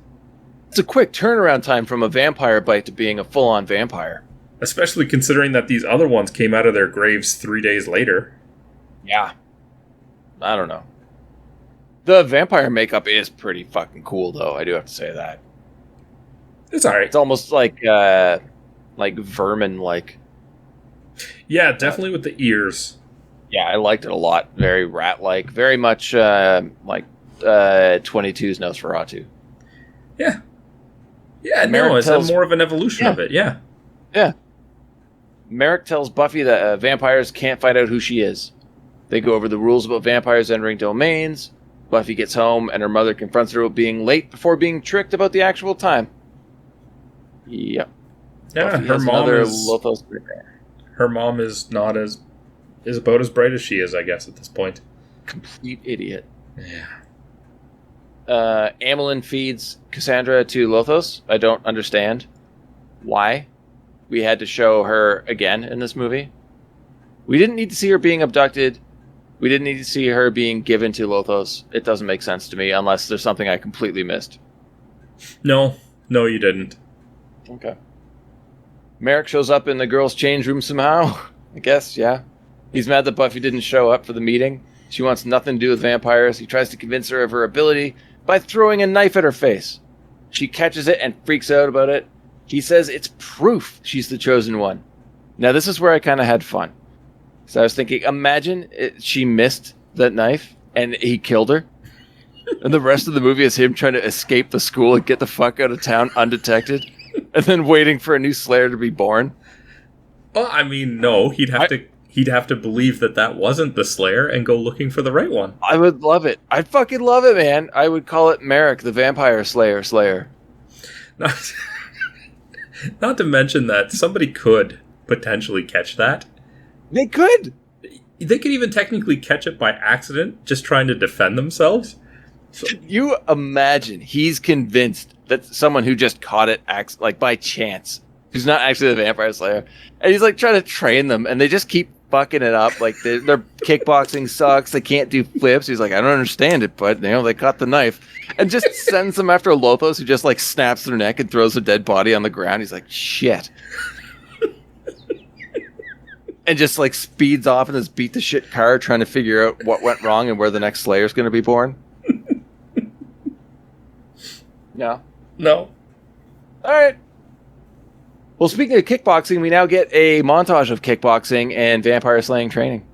S7: It's a quick turnaround time from a vampire bite to being a full-on vampire.
S6: Especially considering that these other ones came out of their graves 3 days later.
S7: Yeah. I don't know. The vampire makeup is pretty fucking cool, though. I do have to say that.
S6: It's alright.
S7: It's almost like vermin-like.
S6: Yeah, definitely with the ears.
S7: Yeah, I liked it a lot. Very rat-like. Very much like 22's Nosferatu.
S6: Yeah. Yeah,
S7: Merrick
S6: it's more of an evolution of it, yeah.
S7: Yeah. Merrick tells Buffy that vampires can't find out who she is. They go over the rules about vampires entering domains. Buffy gets home, and her mother confronts her about being late before being tricked about the actual time. Yep.
S6: Yeah,
S7: Buffy has another Lothos.
S6: Her mom is about as bright as she is, I guess, at this point.
S7: Complete idiot.
S6: Yeah.
S7: Amelin feeds Cassandra to Lothos. I don't understand why we had to show her again in this movie. We didn't need to see her being abducted. We didn't need to see her being given to Lothos. It doesn't make sense to me unless there's something I completely missed.
S6: No, you didn't.
S7: Okay. Merrick shows up in the girls' change room somehow. I guess, yeah. He's mad that Buffy didn't show up for the meeting. She wants nothing to do with vampires. He tries to convince her of her ability by throwing a knife at her face. She catches it and freaks out about it. He says it's proof she's the chosen one. Now, this is where I kind of had fun. So I was thinking, imagine she missed that knife and he killed her. And the rest of the movie is him trying to escape the school and get the fuck out of town undetected. And then waiting for a new Slayer to be born.
S6: Well, I mean, no. He'd have to believe that wasn't the Slayer and go looking for the right one.
S7: I would love it. I'd fucking love it, man. I would call it Merrick, the Vampire Slayer.
S6: Not to mention that somebody could potentially catch that.
S7: They could.
S6: They could even technically catch it by accident, just trying to defend themselves. So,
S7: you imagine he's convinced that someone who just caught it acts like by chance, who's not actually the Vampire Slayer, and he's like trying to train them, and they just keep fucking it up. Like their kickboxing sucks. They can't do flips. He's like, I don't understand it, but they caught the knife, and just sends them after Lothos, who just like snaps their neck and throws a dead body on the ground. He's like, shit. And just like speeds off in his beat the shit car trying to figure out what went wrong and where the next Slayer's going to be born. No. All right. Well, speaking of kickboxing, we now get a montage of kickboxing and vampire slaying training.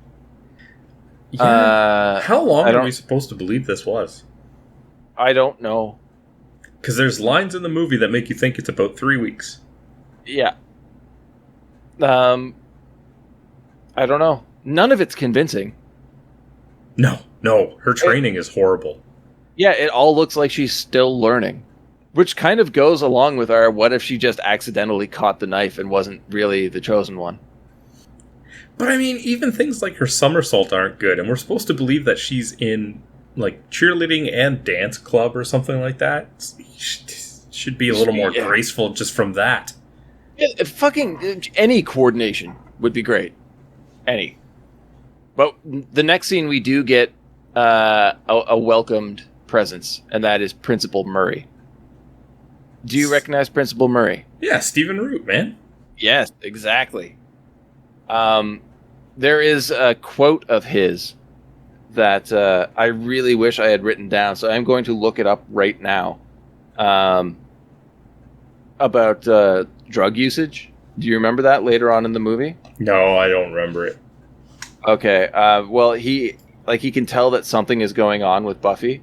S6: Yeah. How long are we supposed to believe this was?
S7: I don't know.
S6: Because there's lines in the movie that make you think it's about 3 weeks.
S7: Yeah. I don't know. None of it's convincing.
S6: No. Her training is horrible.
S7: Yeah, it all looks like she's still learning. Which kind of goes along with our what if she just accidentally caught the knife and wasn't really the chosen one.
S6: But I mean, even things like her somersault aren't good, and we're supposed to believe that she's in like cheerleading and dance club or something like that. Should be a little more graceful just from that.
S7: Yeah, fucking any coordination would be great. Any. But the next scene we do get a welcomed presence, and that is Principal Murray. Do you recognize Principal Murray?
S6: Yeah, Stephen Root, man.
S7: Yes, exactly. There is a quote of his that I really wish I had written down, so I'm going to look it up right now. About drug usage. Do you remember that later on in the movie?
S6: No, I don't remember it.
S7: Okay. Well, he can tell that something is going on with Buffy.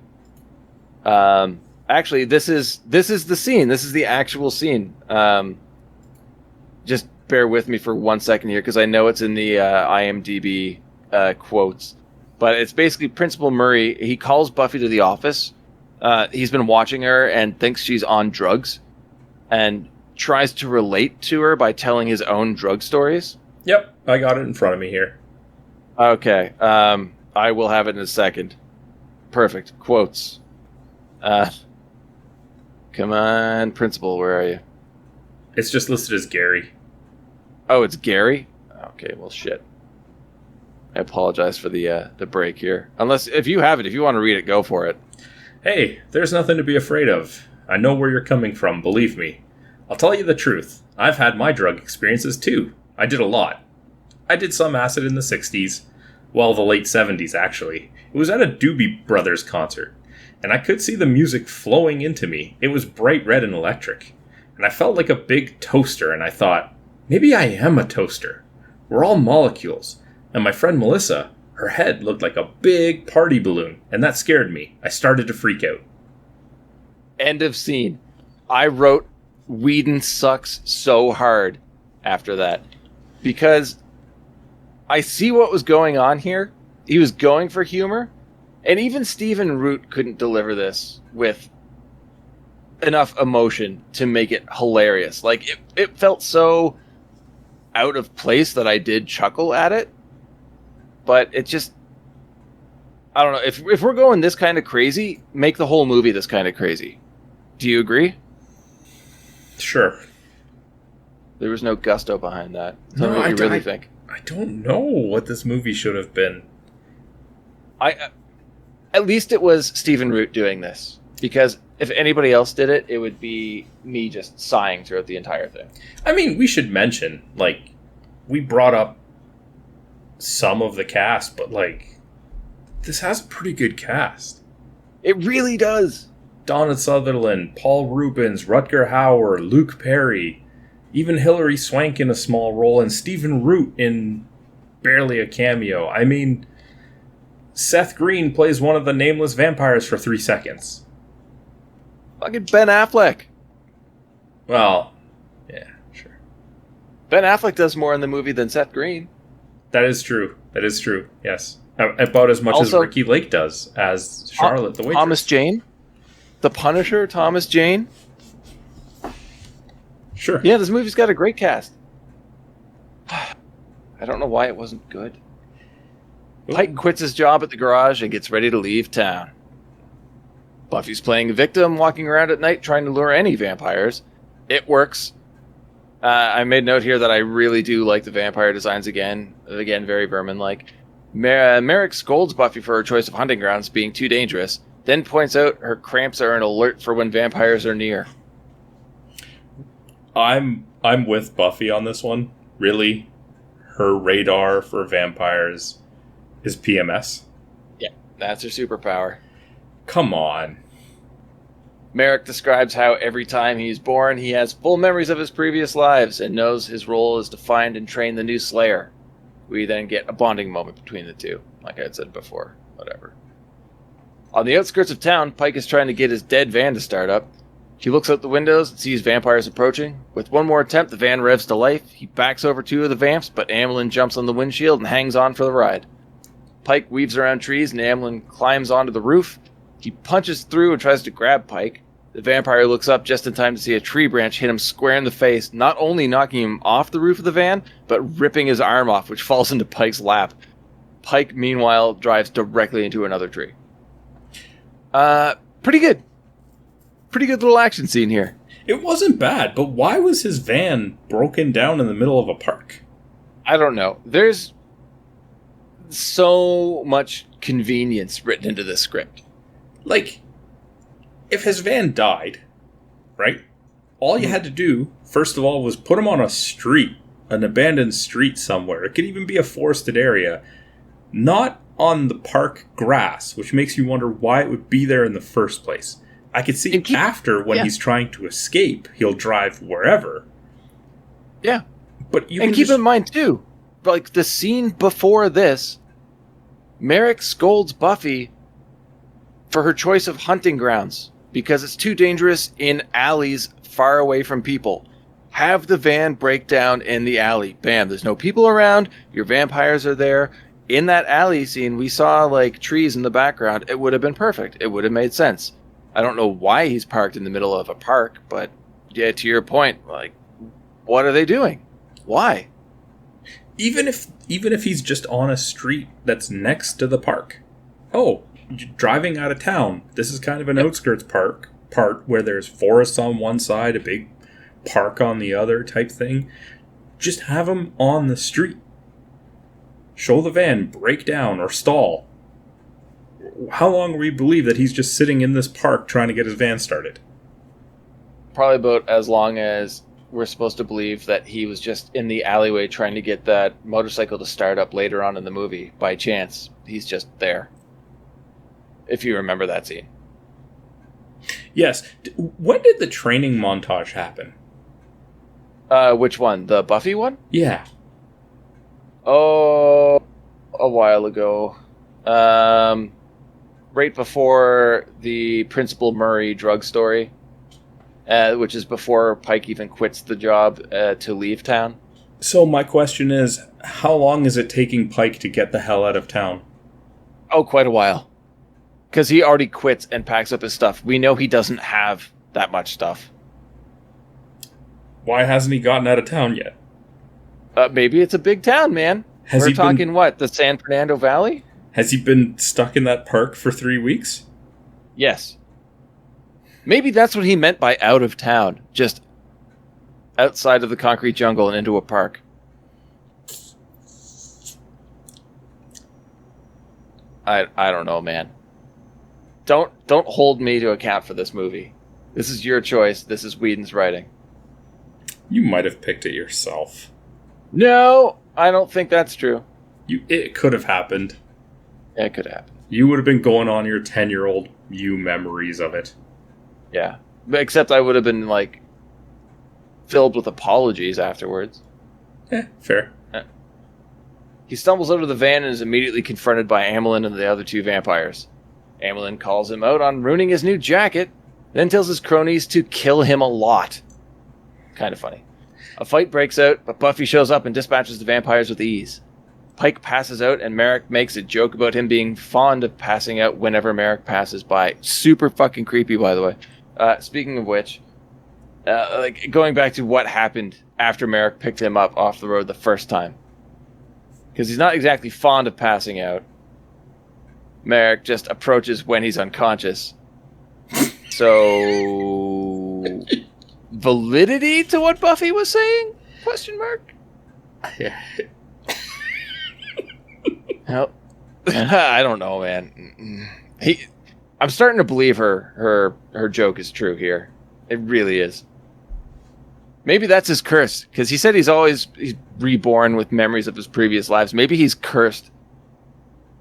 S7: Actually, this is the scene. This is the actual scene. Just bear with me for 1 second here, because I know it's in the IMDb quotes. But it's basically Principal Murray. He calls Buffy to the office. He's been watching her and thinks she's on drugs, and tries to relate to her by telling his own drug stories.
S6: Yep, I got it in front of me here.
S7: Okay, I will have it in a second. Perfect. Quotes. Come on, Principal, where are you?
S6: It's just listed as Gary.
S7: Oh, it's Gary? Okay, well, shit. I apologize for the break here. Unless, if you have it, if you want to read it, go for it.
S6: Hey, there's nothing to be afraid of. I know where you're coming from, believe me. I'll tell you the truth. I've had my drug experiences too. I did a lot. I did some acid in the 60s. Well, the late 70s, actually. It was at a Doobie Brothers concert. And I could see the music flowing into me. It was bright red and electric. And I felt like a big toaster, and I thought, maybe I am a toaster. We're all molecules. And my friend Melissa, her head looked like a big party balloon, and that scared me. I started to freak out.
S7: End of scene. I wrote, Whedon sucks so hard after that. Because I see what was going on here. He was going for humor. And even Stephen Root couldn't deliver this with enough emotion to make it hilarious. Like, it felt so out of place that I did chuckle at it. But it just... I don't know. If we're going this kind of crazy, make the whole movie this kind of crazy. Do you agree?
S6: Sure.
S7: There was no gusto behind that. Tell me what you really think.
S6: I don't know what this movie should have been.
S7: At least it was Stephen Root doing this. Because if anybody else did it, it would be me just sighing throughout the entire thing.
S6: I mean, we should mention, like, we brought up some of the cast, but, like, this has a pretty good cast.
S7: It really does.
S6: Donald Sutherland, Paul Reubens, Rutger Hauer, Luke Perry, even Hilary Swank in a small role, and Stephen Root in barely a cameo. I mean, Seth Green plays one of the nameless vampires for 3 seconds.
S7: Fucking Ben Affleck.
S6: Well, yeah, sure.
S7: Ben Affleck does more in the movie than Seth Green.
S6: That is true. That is true, yes. About as much
S7: Also,
S6: as Ricky Lake does as Charlotte the waitress.
S7: Thomas Jane? The Punisher, Thomas Jane?
S6: Sure.
S7: Yeah, this movie's got a great cast. I don't know why it wasn't good. Pike quits his job at the garage and gets ready to leave town. Buffy's playing a victim, walking around at night trying to lure any vampires. It works. I made note here that I really do like the vampire designs again. Again, very vermin-like. Merrick scolds Buffy for her choice of hunting grounds being too dangerous, then points out her cramps are an alert for when vampires are near.
S6: I'm with Buffy on this one. Really, her radar for vampires is PMS.
S7: Yeah, that's her superpower.
S6: Come on.
S7: Merrick describes how every time he's born, he has full memories of his previous lives and knows his role is to find and train the new Slayer. We then get a bonding moment between the two, like I had said before. Whatever. On the outskirts of town, Pike is trying to get his dead van to start up. He looks out the windows and sees vampires approaching. With one more attempt, the van revs to life. He backs over 2 of the vamps, but Amlin jumps on the windshield and hangs on for the ride. Pike weaves around trees and Amlin climbs onto the roof. He punches through and tries to grab Pike. The vampire looks up just in time to see a tree branch hit him square in the face, not only knocking him off the roof of the van, but ripping his arm off, which falls into Pike's lap. Pike, meanwhile, drives directly into another tree. Pretty good. Pretty good little action scene here.
S6: It wasn't bad, but why was his van broken down in the middle of a park?
S7: I don't know. There's so much convenience written into this script.
S6: Like, if his van died, right? All you had to do, first of all, was put him on a street, an abandoned street somewhere. It could even be a forested area. Not on the park grass, which makes you wonder why it would be there in the first place. I could see after, when he's trying to escape, he'll drive wherever.
S7: Yeah.
S6: But you
S7: and keep in mind, too, like, the scene before this, Merrick scolds Buffy for her choice of hunting grounds because it's too dangerous in alleys far away from people. Have the van break down in the alley. Bam, there's no people around, your vampires are there. In that alley scene, we saw, like, trees in the background. It would have been perfect. It would have made sense. I don't know why he's parked in the middle of a park, but yeah, to your point, like, what are they doing? Why?
S6: Even if he's just on a street that's next to the park. Oh, driving out of town. This is kind of an outskirts part where there's forests on one side, a big park on the other type thing. Just have him on the street. Show the van break down or stall. How long will we believe that he's just sitting in this park trying to get his van started?
S7: Probably about as long as we're supposed to believe that he was just in the alleyway trying to get that motorcycle to start up later on in the movie. By chance, he's just there. If you remember that scene.
S6: Yes. When did the training montage happen?
S7: Which one? The Buffy one?
S6: Yeah.
S7: Oh, a while ago. Right before the Principal Murray drug story, which is before Pike even quits the job to leave town.
S6: So my question is, how long is it taking Pike to get the hell out of town?
S7: Oh, quite a while. Because he already quits and packs up his stuff. We know he doesn't have that much stuff.
S6: Why hasn't he gotten out of town yet?
S7: Maybe it's a big town, man. We're talking what? The San Fernando Valley?
S6: Has he been stuck in that park for 3 weeks?
S7: Yes. Maybe that's what he meant by out of town. Just outside of the concrete jungle and into a park. I don't know, man. Don't hold me to account for this movie. This is your choice. This is Whedon's writing.
S6: You might have picked it yourself.
S7: No, I don't think that's true.
S6: It could have happened.
S7: Yeah, it could happen.
S6: You would have been going on your 10-year-old you memories of it.
S7: Yeah. But except I would have been, like, filled with apologies afterwards.
S6: Fair.
S7: He stumbles out of the van and is immediately confronted by Amelin and the other two vampires. Amelin calls him out on ruining his new jacket, then tells his cronies to kill him a lot. Kind of funny. A fight breaks out, but Buffy shows up and dispatches the vampires with ease. Pike passes out, and Merrick makes a joke about him being fond of passing out whenever Merrick passes by. Super fucking creepy, by the way. Speaking of which, going back to what happened after Merrick picked him up off the road the first time. Because he's not exactly fond of passing out. Merrick just approaches when he's unconscious. So... validity to what Buffy was saying? Question mark? I don't know, man. I'm starting to believe her joke is true here. It really is. Maybe that's his curse, because he said he's reborn with memories of his previous lives. Maybe he's cursed.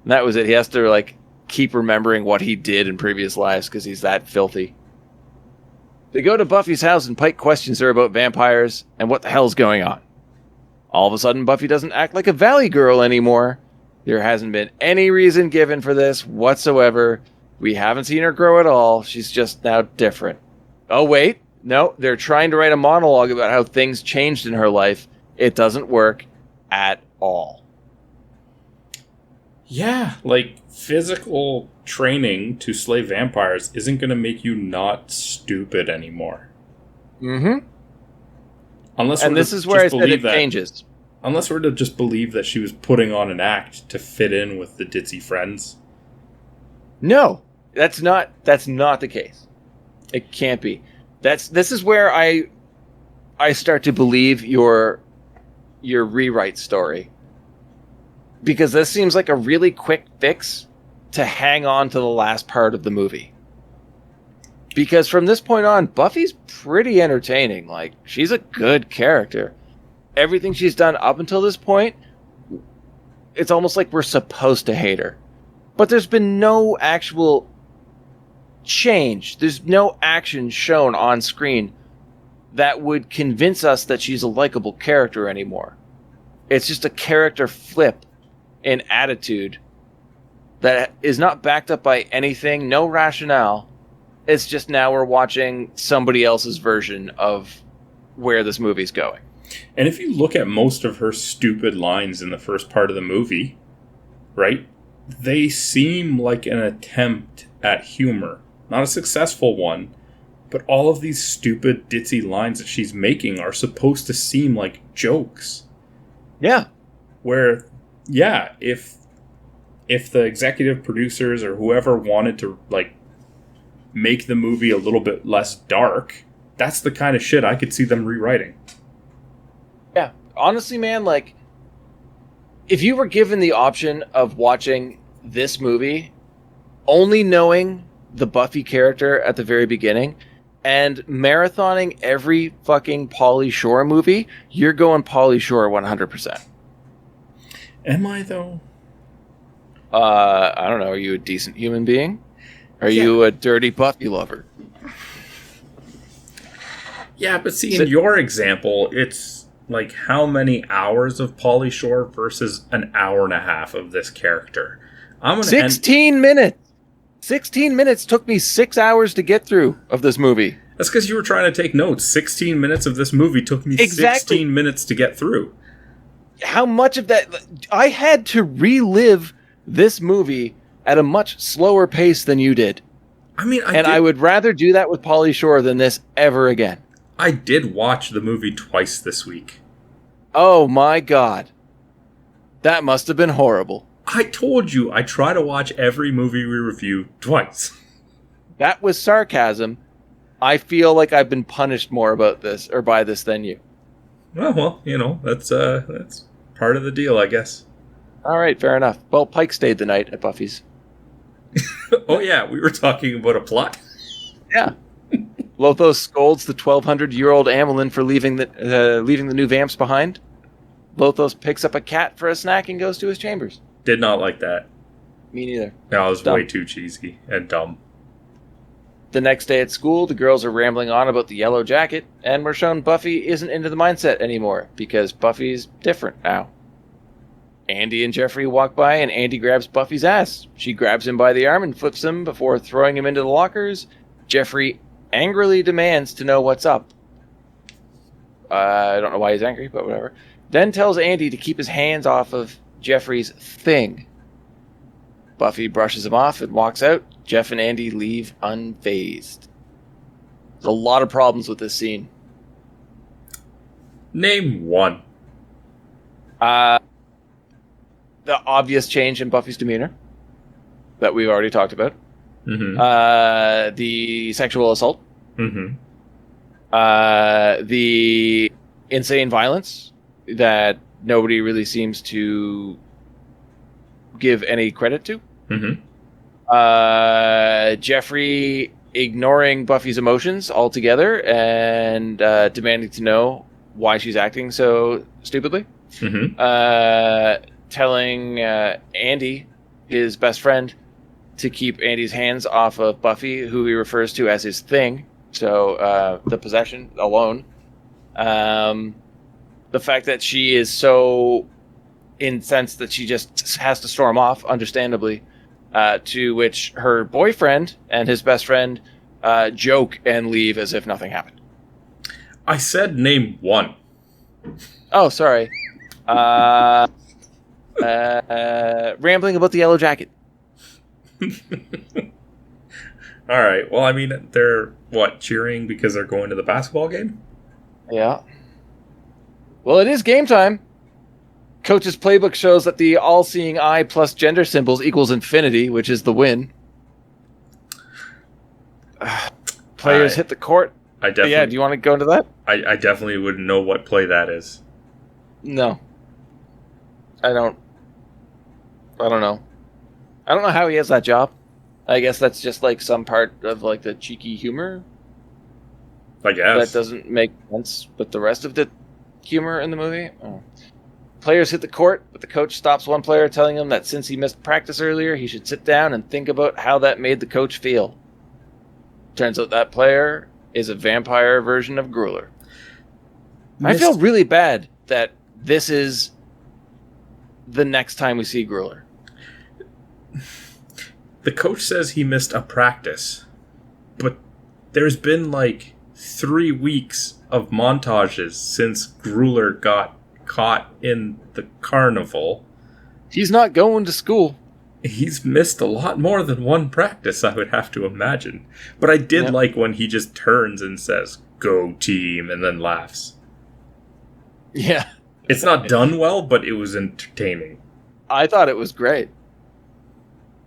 S7: And that was it. He has to keep remembering what he did in previous lives because he's that filthy. They go to Buffy's house and Pike questions her about vampires and what the hell's going on. All of a sudden, Buffy doesn't act like a valley girl anymore. There hasn't been any reason given for this whatsoever. We haven't seen her grow at all. She's just now different. Oh, wait. No, they're trying to write a monologue about how things changed in her life. It doesn't work at all.
S6: Yeah, physical training to slay vampires isn't going to make you not stupid anymore.
S7: Mm-hmm.
S6: And
S7: this is where I said it changes.
S6: Unless we're to just believe that she was putting on an act to fit in with the ditzy friends.
S7: No, that's not the case. It can't be. This is where I start to believe your rewrite story. Because this seems like a really quick fix to hang on to the last part of the movie. Because from this point on, Buffy's pretty entertaining. She's a good character. Everything she's done up until this point, it's almost like we're supposed to hate her. But there's been no actual change. There's no action shown on screen that would convince us that she's a likable character anymore. It's just a character flip in attitude that is not backed up by anything, no rationale. It's just now we're watching somebody else's version of where this movie's going.
S6: And if you look at most of her stupid lines in the first part of the movie, right, they seem like an attempt at humor. Not a successful one, but all of these stupid, ditzy lines that she's making are supposed to seem like jokes.
S7: Yeah.
S6: Where, yeah, if the executive producers or whoever wanted to, make the movie a little bit less dark, that's the kind of shit I could see them rewriting.
S7: Yeah. Honestly, man, if you were given the option of watching this movie, only knowing the Buffy character at the very beginning, and marathoning every fucking Pauly Shore movie, you're going Pauly Shore 100%.
S6: Am I, though?
S7: I don't know. Are you a decent human being? Are you a dirty Buffy lover?
S6: Yeah, but see, in your example, it's how many hours of Pauly Shore versus an hour and a half of this character?
S7: 16 minutes! 16 minutes took me 6 hours to get through of this movie.
S6: That's because you were trying to take notes. 16 minutes of this movie took me 16 minutes to get through.
S7: How much of that... I had to relive this movie at a much slower pace than you did. I would rather do that with Pauly Shore than this ever again.
S6: I did watch the movie twice this week.
S7: Oh my god. That must have been horrible.
S6: I told you, I try to watch every movie we review twice.
S7: That was sarcasm. I feel like I've been punished more about this, or by this, than you.
S6: Oh, well, that's part of the deal, I guess.
S7: Alright, fair enough. Well, Pike stayed the night at Buffy's.
S6: Oh yeah, we were talking about a plot.
S7: Yeah. Lothos scolds the 1,200-year-old Amelin for leaving the new vamps behind. Lothos picks up a cat for a snack and goes to his chambers.
S6: Did not like that.
S7: Me neither.
S6: No, it was way too cheesy and dumb.
S7: The next day at school, the girls are rambling on about the yellow jacket, and we're shown Buffy isn't into the mindset anymore, because Buffy's different now. Andy and Jeffrey walk by, and Andy grabs Buffy's ass. She grabs him by the arm and flips him before throwing him into the lockers. Jeffrey angrily demands to know what's up. I don't know why he's angry, but whatever. Then tells Andy to keep his hands off of Jeffrey's thing. Buffy brushes him off and walks out. Jeff and Andy leave unfazed. There's a lot of problems with this scene.
S6: Name one.
S7: The obvious change in Buffy's demeanor that we've already talked about.
S6: Mm-hmm.
S7: The sexual assault.
S6: Mm-hmm.
S7: The insane violence that nobody really seems to give any credit to.
S6: Mm-hmm.
S7: Jeffrey ignoring Buffy's emotions altogether and demanding to know why she's acting so stupidly.
S6: Mm-hmm.
S7: Telling Andy, his best friend, to keep Andy's hands off of Buffy, who he refers to as his thing. So the possession alone. The fact that she is so incensed that she just has to storm off, understandably, to which her boyfriend and his best friend joke and leave as if nothing happened.
S6: I said name one.
S7: Oh, sorry. Rambling about the yellow jacket.
S6: All right. Well, I mean, they're, cheering because they're going to the basketball game?
S7: Yeah. Well, it is game time. Coach's playbook shows that the all-seeing eye plus gender symbols equals infinity, which is the win. Players hit the court.
S6: I definitely.
S7: Yeah, do you want to go into that?
S6: I definitely wouldn't know what play that is.
S7: No. I don't know. I don't know how he has that job. I guess that's just like some part of like the cheeky humor.
S6: I guess.
S7: That doesn't make sense with the rest of the humor in the movie. Oh. Players hit the court, but the coach stops one player, telling him that since he missed practice earlier, he should sit down and think about how that made the coach feel. Turns out that player is a vampire version of Grueller. I feel really bad that this is the next time we see Grueller.
S6: The coach says he missed a practice, but there's been like 3 weeks of montages since Grueller got caught in the carnival.
S7: He's not going to school.
S6: He's missed a lot more than one practice, I would have to imagine. But I did like when he just turns and says, "Go team," and then laughs.
S7: Yeah.
S6: It's not done well, but it was entertaining.
S7: I thought it was great.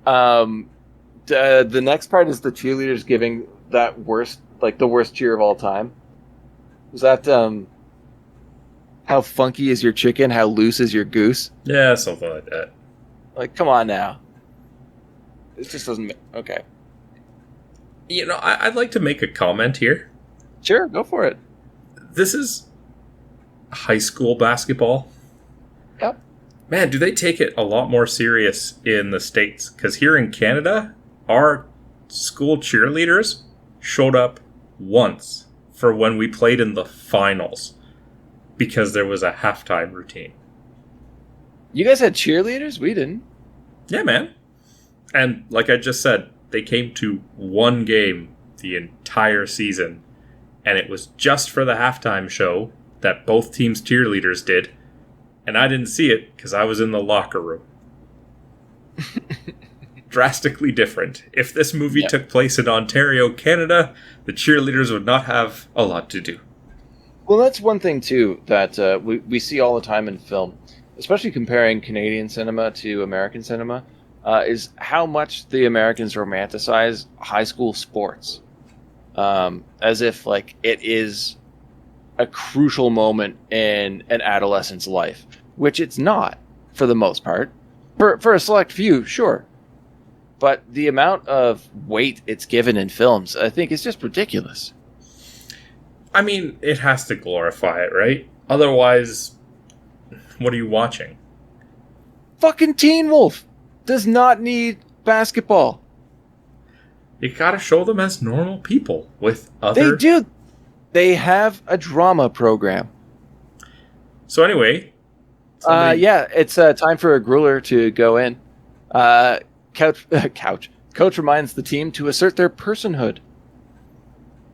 S7: The next part is the cheerleaders giving that worst, like the worst cheer of all time. Was that, how funky is your chicken? How loose is your goose?
S6: Yeah, something like that.
S7: Like, come on now. It just doesn't... Okay.
S6: You know, I'd like to make a comment here.
S7: Sure, go for it.
S6: This is high school basketball.
S7: Yep.
S6: Man, do they take it a lot more serious in the States? Because here in Canada, our school cheerleaders showed up once for when we played in the finals because there was a halftime routine.
S7: You guys had cheerleaders? We didn't.
S6: Yeah, man. And like I just said, they came to one game the entire season, and it was just for the halftime show that both teams' cheerleaders did, and I didn't see it because I was in the locker room. Drastically different. If this movie took place in Ontario, Canada, the cheerleaders would not have a lot to do.
S7: Well, that's one thing, too, that we see all the time in film, especially comparing Canadian cinema to American cinema, is how much the Americans romanticize high school sports. As if, like, it is a crucial moment in an adolescent's life, which it's not, for the most part. For a select few, sure. But the amount of weight it's given in films, I think, is just ridiculous.
S6: I mean, it has to glorify it, right? Otherwise, what are you watching?
S7: Fucking Teen Wolf does not need basketball.
S6: You gotta show them as normal people with other...
S7: They do. They have a drama program.
S6: So anyway,
S7: Yeah, it's time for a Grueler to go in. Coach reminds the team to assert their personhood.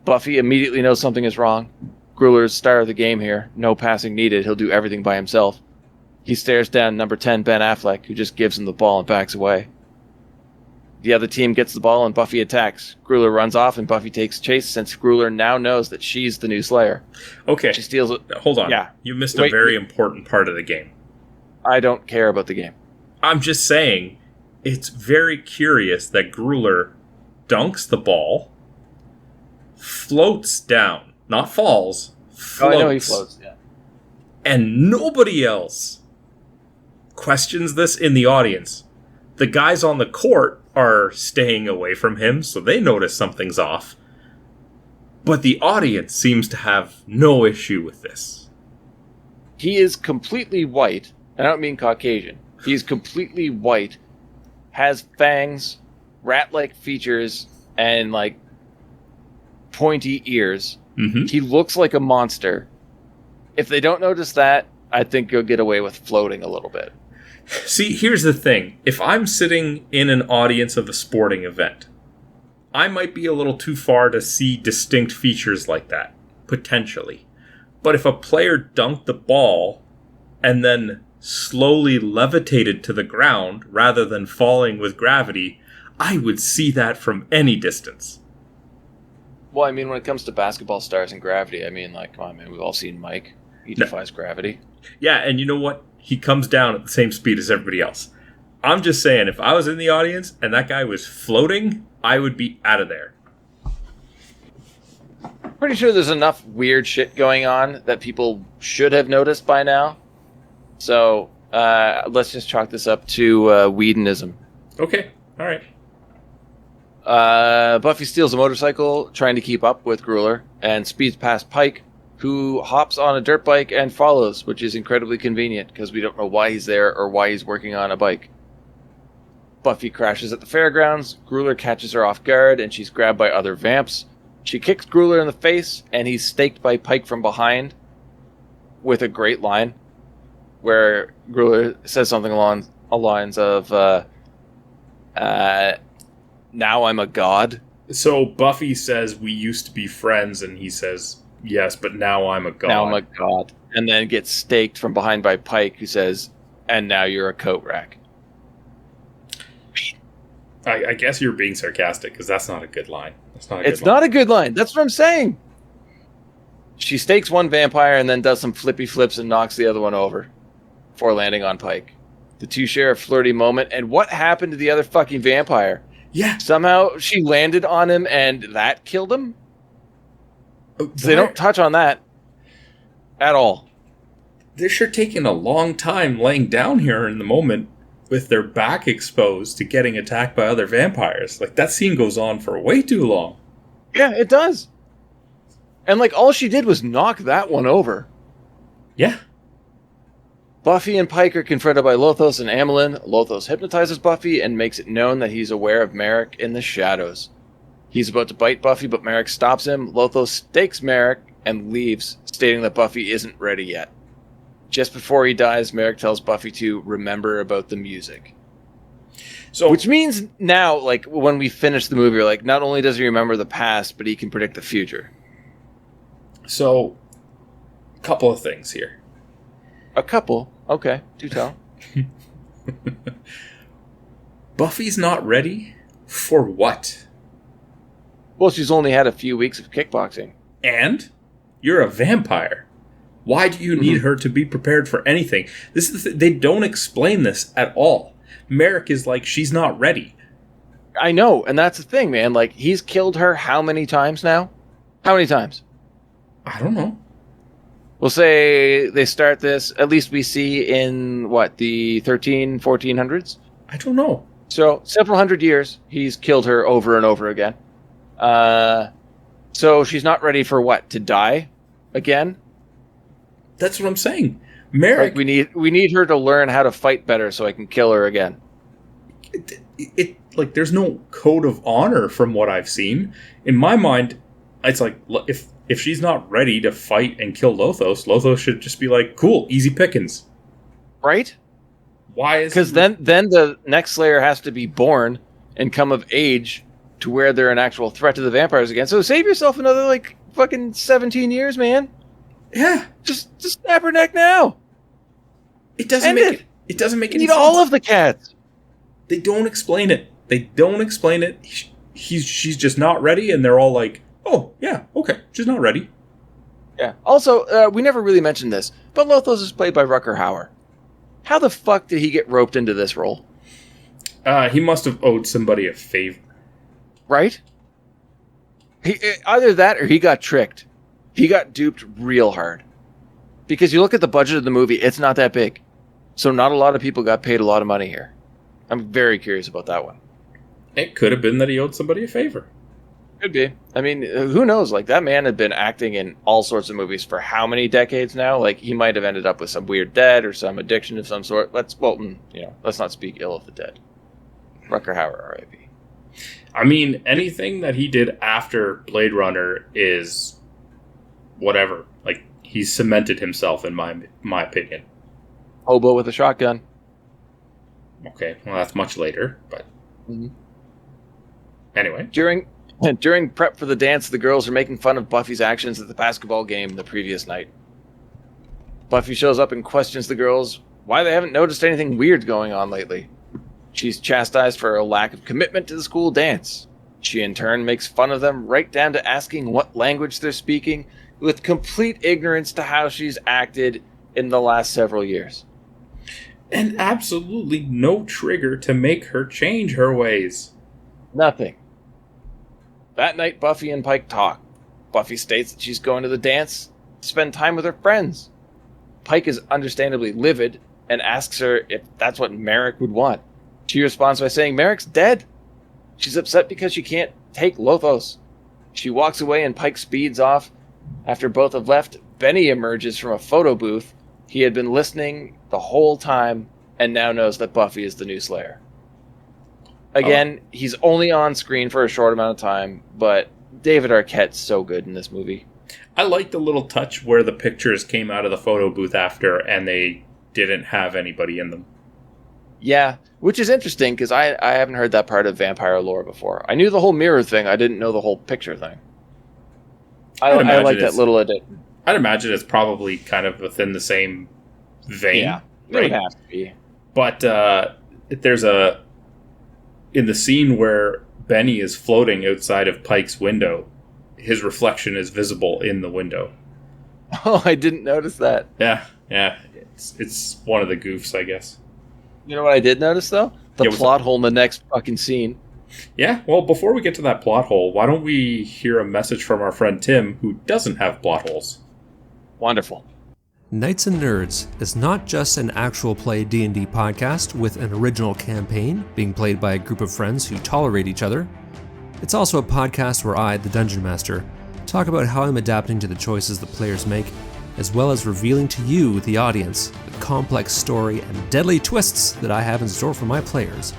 S7: Buffy immediately knows something is wrong. Grueler's star of the game here. No passing needed. He'll do everything by himself. He stares down number 10, Ben Affleck, who just gives him the ball and backs away. The other team gets the ball and Buffy attacks. Grueler runs off and Buffy takes chase since Grueler now knows that she's the new Slayer.
S6: Okay.
S7: She steals it.
S6: Hold on.
S7: Yeah.
S6: You missed a very important part of the game.
S7: I don't care about the game.
S6: I'm just saying, it's very curious that Grueler dunks the ball, floats down, not falls, floats.
S7: Oh, I know he floats, yeah.
S6: And nobody else questions this in the audience. The guys on the court are staying away from him, so they notice something's off. But the audience seems to have no issue with this.
S7: He is completely white. I don't mean Caucasian. He's completely white, has fangs, rat-like features, and, like, pointy ears.
S6: Mm-hmm.
S7: He looks like a monster. If they don't notice that, I think you'll get away with floating a little bit.
S6: See, here's the thing. If I'm sitting in an audience of a sporting event, I might be a little too far to see distinct features like that, potentially. But if a player dunked the ball and then slowly levitated to the ground rather than falling with gravity, I would see that from any distance.
S7: Well, I mean, when it comes to basketball stars and gravity, I mean, like, come on, man, we've all seen Mike. He defies gravity.
S6: Yeah, and you know what? He comes down at the same speed as everybody else. I'm just saying, if I was in the audience and that guy was floating, I would be out of there.
S7: Pretty sure there's enough weird shit going on that people should have noticed by now. So, let's just chalk this up to Whedonism.
S6: Okay, all right.
S7: Buffy steals a motorcycle, trying to keep up with Grueler, and speeds past Pike, who hops on a dirt bike and follows, which is incredibly convenient, because we don't know why he's there or why he's working on a bike. Buffy crashes at the fairgrounds, Grueler catches her off guard, and she's grabbed by other vamps. She kicks Grueler in the face, and he's staked by Pike from behind, with a great line, where Grueler says something along the lines of, now I'm a god.
S6: So Buffy says, we used to be friends, and he says, yes, but now I'm a god.
S7: Now I'm a god. And then gets staked from behind by Pike, who says, and now you're a coat rack.
S6: I guess you're being sarcastic, because that's not a good line.
S7: It's not a good line. That's what I'm saying. She stakes one vampire and then does some flippy flips and knocks the other one over before landing on Pike. The two share a flirty moment, and what happened to the other fucking vampire?
S6: Yeah.
S7: Somehow she landed on him and that killed him? They don't touch on that at all.
S6: They're sure taking a long time laying down here in the moment with their back exposed to getting attacked by other vampires. Like, that scene goes on for way too long.
S7: Yeah, it does. And, like, all she did was knock that one over.
S6: Yeah.
S7: Buffy and Pike are confronted by Lothos and Amelin. Lothos hypnotizes Buffy and makes it known that he's aware of Merrick in the shadows. He's about to bite Buffy, but Merrick stops him. Lothos stakes Merrick and leaves, stating that Buffy isn't ready yet. Just before he dies, Merrick tells Buffy to remember about the music.
S6: So,
S7: which means now, like, when we finish the movie, like, not only does he remember the past, but he can predict the future.
S6: So, a couple of things here.
S7: A couple? Okay, do tell.
S6: Buffy's not ready? For what?
S7: Well, she's only had a few weeks of kickboxing.
S6: And? You're a vampire. Why do you need her to be prepared for anything? This is they don't explain this at all. Merrick is like, she's not ready.
S7: I know, and that's the thing, man. Like, he's killed her how many times now? How many times?
S6: I don't know.
S7: We'll say they start this, at least we see in, what, the 1400s?
S6: I don't know.
S7: So, several hundred years, he's killed her over and over again. So she's not ready for what? To die again?
S6: That's what I'm saying. Merrick,
S7: like we need her to learn how to fight better so I can kill her again.
S6: It like there's no code of honor from what I've seen. In my mind, it's like if she's not ready to fight and kill Lothos, Lothos should just be like, cool, easy pickings.
S7: Right?
S6: Why is
S7: Because then the next Slayer has to be born and come of age to where they're an actual threat to the vampires again. So save yourself another, like, fucking 17 years, man.
S6: Yeah.
S7: Just snap her neck now.
S6: It doesn't it doesn't make any
S7: Eat
S6: sense.
S7: all of the cats.
S6: They don't explain it. She's just not ready, and they're all like, "Oh, yeah, okay, she's not ready."
S7: Yeah. Also, we never really mentioned this, but Lothos is played by Rutger Hauer. How the fuck did he get roped into this role?
S6: He must have owed somebody a favor.
S7: Right? Either that or he got tricked. He got duped real hard. Because you look at the budget of the movie, it's not that big. So not a lot of people got paid a lot of money here. I'm very curious about that one.
S6: It could have been that he owed somebody a favor.
S7: Could be. I mean, who knows? Like, that man had been acting in all sorts of movies for how many decades now? Like, he might have ended up with some weird debt or some addiction of some sort. Let's not speak ill of the dead. Rutger Hauer, R.I.P.
S6: I mean, anything that he did after Blade Runner is whatever. Like, he's cemented himself, in my opinion.
S7: Hobo with a shotgun.
S6: Okay, well, that's much later, but...
S7: Mm-hmm.
S6: Anyway.
S7: During prep for the dance, the girls are making fun of Buffy's actions at the basketball game the previous night. Buffy shows up and questions the girls why they haven't noticed anything weird going on lately. She's chastised for a lack of commitment to the school dance. She in turn makes fun of them right down to asking what language they're speaking, with complete ignorance to how she's acted in the last several years.
S6: And absolutely no trigger to make her change her ways.
S7: Nothing. That night, Buffy and Pike talk. Buffy states that she's going to the dance to spend time with her friends. Pike is understandably livid and asks her if that's what Merrick would want. She responds by saying Merrick's dead. She's upset because she can't take Lothos. She walks away and Pike speeds off. After both have left, Benny emerges from a photo booth. He had been listening the whole time and now knows that Buffy is the new Slayer. Again, he's only on screen for a short amount of time, but David Arquette's so good in this movie.
S6: I like the little touch where the pictures came out of the photo booth after and they didn't have anybody in them.
S7: Yeah, which is interesting because I haven't heard that part of vampire lore before. I knew the whole mirror thing. I didn't know the whole picture thing. I like that little addition.
S6: I'd imagine it's probably kind of within the same vein.
S7: Yeah, it
S6: right?
S7: would have to be.
S6: But there's in the scene where Benny is floating outside of Pike's window, his reflection is visible in the window.
S7: Oh, I didn't notice that.
S6: Yeah. It's one of the goofs, I guess.
S7: You know what I did notice, though? The plot hole in the next fucking scene.
S6: Yeah, well, before we get to that plot hole, why don't we hear a message from our friend Tim, who doesn't have plot holes?
S7: Wonderful.
S3: Knights and Nerds is not just an actual play D&D podcast with an original campaign being played by a group of friends who tolerate each other. It's also a podcast where I, the Dungeon Master, talk about how I'm adapting to the choices the players make, as well as revealing to you, the audience, the complex story and deadly twists that I have in store for my players.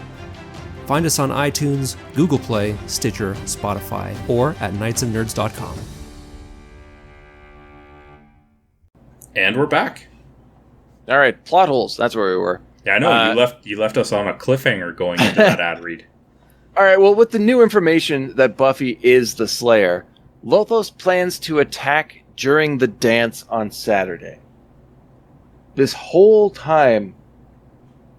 S3: Find us on iTunes, Google Play, Stitcher, Spotify, or at knightsandnerds.com.
S6: And we're back.
S7: All right, plot holes. That's where we were.
S6: Yeah, I know. You left us on a cliffhanger going into that ad read.
S7: All right, well, with the new information that Buffy is the Slayer, Lothos plans to attack during the dance on Saturday. This whole time,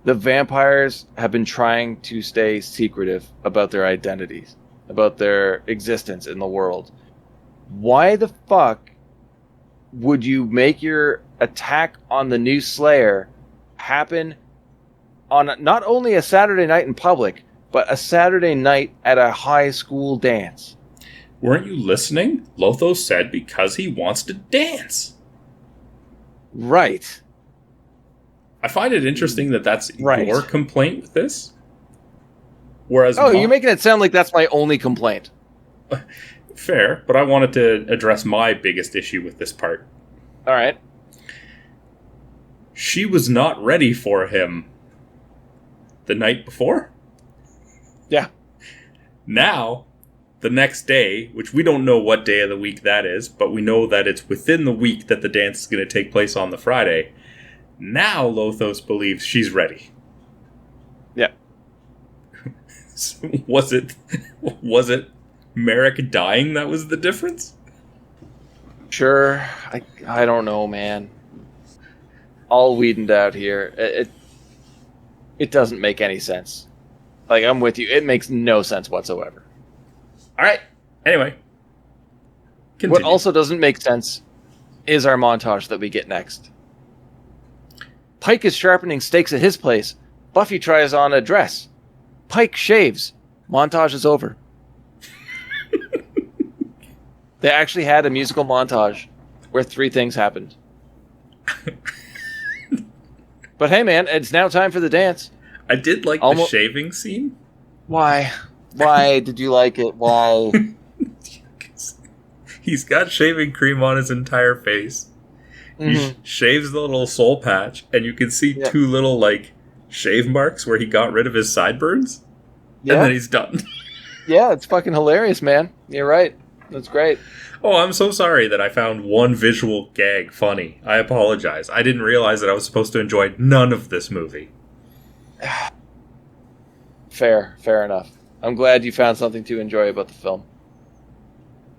S7: the vampires have been trying to stay secretive about their identities, about their existence in the world. Why the fuck would you make your attack on the new Slayer happen on not only a Saturday night in public, but a Saturday night at a high school dance?
S6: Weren't you listening? Lothos said because he wants to dance.
S7: Right.
S6: I find it interesting that that's
S7: right.
S6: Your complaint with this. Whereas
S7: you're making it sound like that's my only complaint.
S6: Fair, but I wanted to address my biggest issue with this part.
S7: All right.
S6: She was not ready for him the night before.
S7: Yeah.
S6: Now, the next day, which we don't know what day of the week that is, but we know that it's within the week that the dance is going to take place on the Friday. Now Lothos believes she's ready.
S7: Yeah.
S6: So was it Merrick dying that was the difference?
S7: Sure. I don't know, man. All Whedoned out here. It doesn't make any sense. Like, I'm with you. It makes no sense whatsoever.
S6: All right. Anyway. Continue.
S7: What also doesn't make sense is our montage that we get next. Pike is sharpening stakes at his place. Buffy tries on a dress. Pike shaves. Montage is over. They actually had a musical montage where 3 things happened. But hey, man, it's now time for the dance.
S6: I did like the shaving scene.
S7: Why? Why did you like it? Why?
S6: He's got shaving cream on his entire face.
S7: Mm-hmm.
S6: He shaves the little soul patch, and you can see 2 little, like, shave marks where he got rid of his sideburns.
S7: Yeah.
S6: And then he's done.
S7: Yeah, it's fucking hilarious, man. You're right. That's great.
S6: Oh, I'm so sorry that I found one visual gag funny. I apologize. I didn't realize that I was supposed to enjoy none of this movie.
S7: Fair enough. I'm glad you found something to enjoy about the film.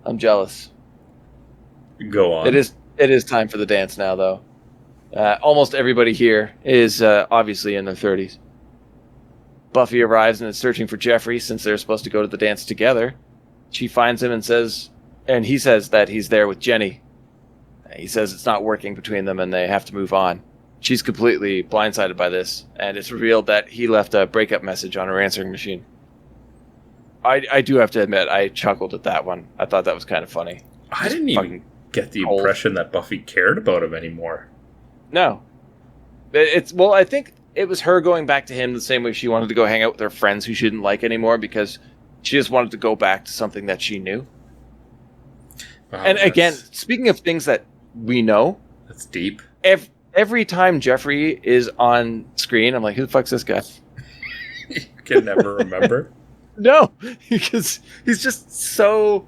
S7: I'm jealous.
S6: Go on.
S7: It is time for the dance now, though. Almost everybody here is obviously in their 30s. Buffy arrives and is searching for Jeffrey since they're supposed to go to the dance together. She finds him and he says that he's there with Jenny. He says it's not working between them and they have to move on. She's completely blindsided by this, and it's revealed that he left a breakup message on her answering machine. I do have to admit, I chuckled at that one. I thought that was kind of funny.
S6: I didn't even get the impression that Buffy cared about him anymore.
S7: No. I think it was her going back to him the same way she wanted to go hang out with her friends who she didn't like anymore because she just wanted to go back to something that she knew. And again, speaking of things that we know.
S6: That's deep.
S7: Every time Jeffrey is on screen, I'm like, who the fuck's this guy?
S6: You can never remember.
S7: No, because he's just so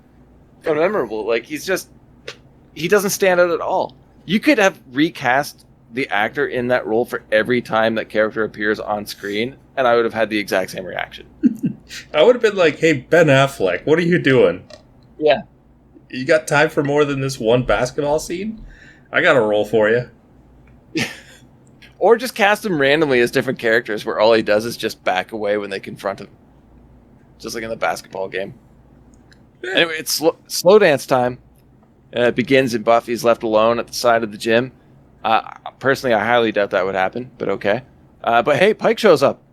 S7: unmemorable. Like, he doesn't stand out at all. You could have recast the actor in that role for every time that character appears on screen, and I would have had the exact same reaction.
S6: I would have been like, hey, Ben Affleck, what are you doing?
S7: Yeah.
S6: You got time for more than this one basketball scene? I got a role for you.
S7: Or just cast him randomly as different characters where all he does is just back away when they confront him. Just like in the basketball game. Yeah. Anyway, it's slow dance time. It begins and Buffy's left alone at the side of the gym. Personally, I highly doubt that would happen, but okay. But hey, Pike shows up.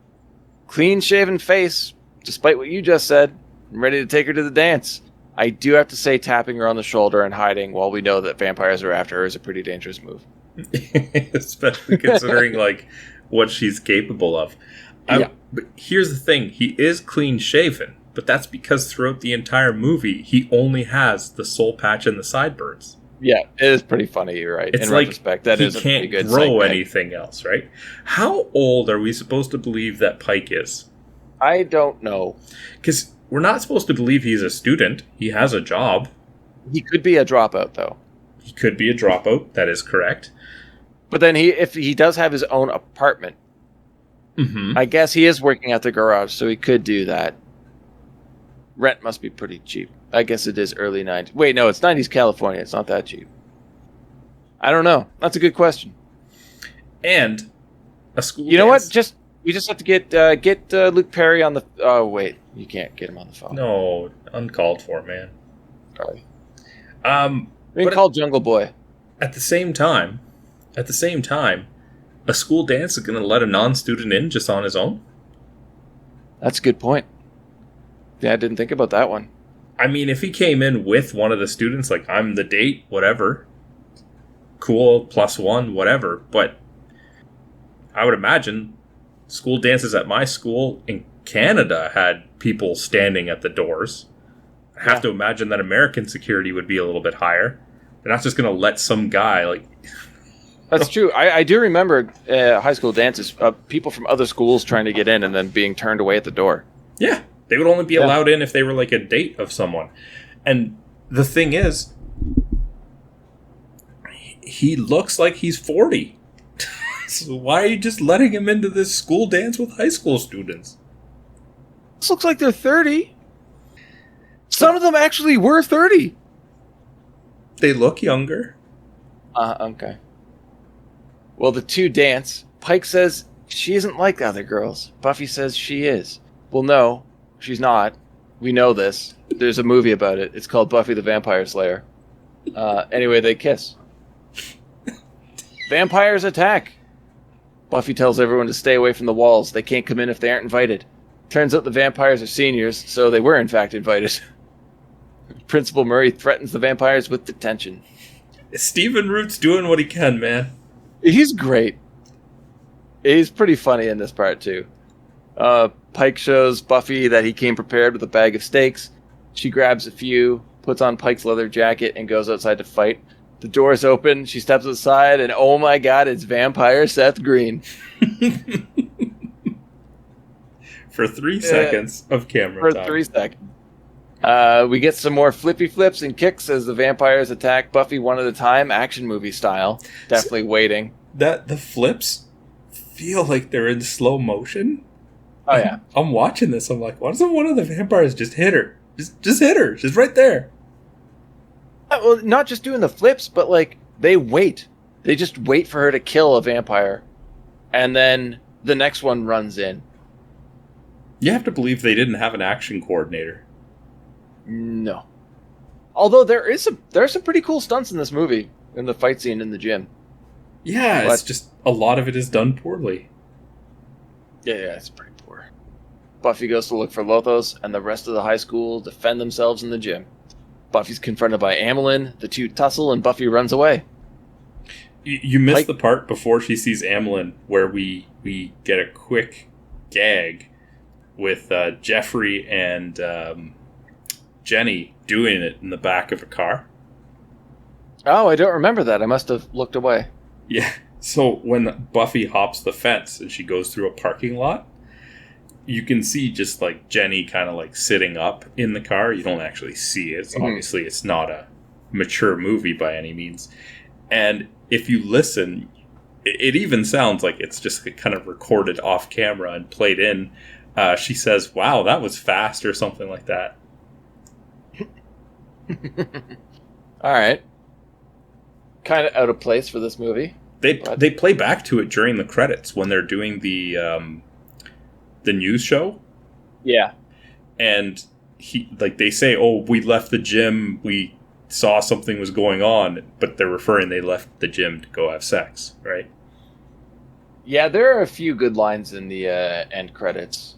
S7: Clean-shaven face, despite what you just said. I'm ready to take her to the dance. I do have to say tapping her on the shoulder and hiding while we know that vampires are after her is a pretty dangerous move.
S6: Especially considering like what she's capable of. But here's the thing, he is clean shaven, but that's because throughout the entire movie he only has the soul patch and the sideburns.
S7: Yeah, it is pretty funny, you're right.
S6: It's
S7: in
S6: like
S7: retrospect, that is a pretty good
S6: he can't grow
S7: segment.
S6: anything else, right? How old are we supposed to believe that Pike is?
S7: I don't know.
S6: Because we're not supposed to believe he's a student. He has a job.
S7: He could be a dropout, though.
S6: He could be a dropout, that is correct.
S7: But then if he does have his own apartment, I guess he is working at the garage, so he could do that. Rent must be pretty cheap. I guess it is early 90s. Wait, no, it's 90s California. It's not that cheap. I don't know. That's a good question.
S6: And a school
S7: You know
S6: dance.
S7: what? We just have to get Luke Perry on the... Oh, wait. You can't get him on the phone.
S6: No, uncalled for, man.
S7: Sorry.
S6: We
S7: can call Jungle Boy.
S6: At the same time, a school dance is going to let a non-student in just on his own?
S7: That's a good point. Yeah, I didn't think about that one.
S6: I mean, if he came in with one of the students, like, I'm the date, whatever, cool, +1, whatever, but I would imagine school dances at my school in Canada had people standing at the doors. I have to imagine that American security would be a little bit higher. They're not just going to let some guy, like...
S7: That's true. I do remember high school dances, people from other schools trying to get in and then being turned away at the door.
S6: Yeah, they would only be allowed in if they were like a date of someone. And the thing is, he looks like he's 40. dance. Why are you just letting him into this school dance with high school students?
S7: This looks like they're 30. Some of them actually were 30.
S6: They look younger.
S7: Okay. Well, the two dance. Pike says she isn't like the other girls. Buffy says she is. Well, no, she's not. We know this. There's a movie about it. It's called Buffy the Vampire Slayer. Anyway, they kiss. Vampires attack. Buffy tells everyone to stay away from the walls. They can't come in if they aren't invited. Turns out the vampires are seniors, so they were in fact invited. Principal Murray threatens the vampires with detention.
S6: Stephen Root's doing what he can, man.
S7: He's great. He's pretty funny in this part, too. Pike shows Buffy that he came prepared with a bag of steaks. She grabs a few, puts on Pike's leather jacket, and goes outside to fight. The door's open, she steps aside, and oh my god, it's vampire Seth Green.
S6: For 3 seconds of camera time.
S7: For 3 seconds. We get some more flippy flips and kicks as the vampires attack Buffy one at a time, action movie style. Definitely waiting.
S6: The flips feel like they're in slow motion.
S7: Oh yeah.
S6: I'm watching this, I'm like, why doesn't one of the vampires just hit her? Just hit her. She's right there.
S7: Well, not just doing the flips, but like they wait. They just wait for her to kill a vampire. And then the next one runs in.
S6: You have to believe they didn't have an action coordinator.
S7: No. Although there are some pretty cool stunts in this movie, in the fight scene in the gym.
S6: Yeah, it's just a lot of it is done poorly.
S7: Yeah, it's pretty poor. Buffy goes to look for Lothos, and the rest of the high school defend themselves in the gym. Buffy's confronted by Amelin, the two tussle, and Buffy runs away.
S6: You missed the part before she sees Amelin where we get a quick gag with Jeffrey and Jenny doing it in the back of a car.
S7: Oh, I don't remember that. I must have looked away.
S6: Yeah. So when Buffy hops the fence and she goes through a parking lot, you can see just like Jenny kind of like sitting up in the car. You don't actually see it. Obviously, it's not a mature movie by any means. And if you listen, it even sounds like it's just kind of recorded off camera and played in. She says, "Wow, that was fast," or something like that.
S7: All right. Kind of out of place for this movie.
S6: They play back to it during the credits when they're doing the news show.
S7: Yeah.
S6: And they say, "Oh, we left the gym. We saw something was going on," but they're referring they left the gym to go have sex, right?
S7: Yeah, there are a few good lines in the end credits.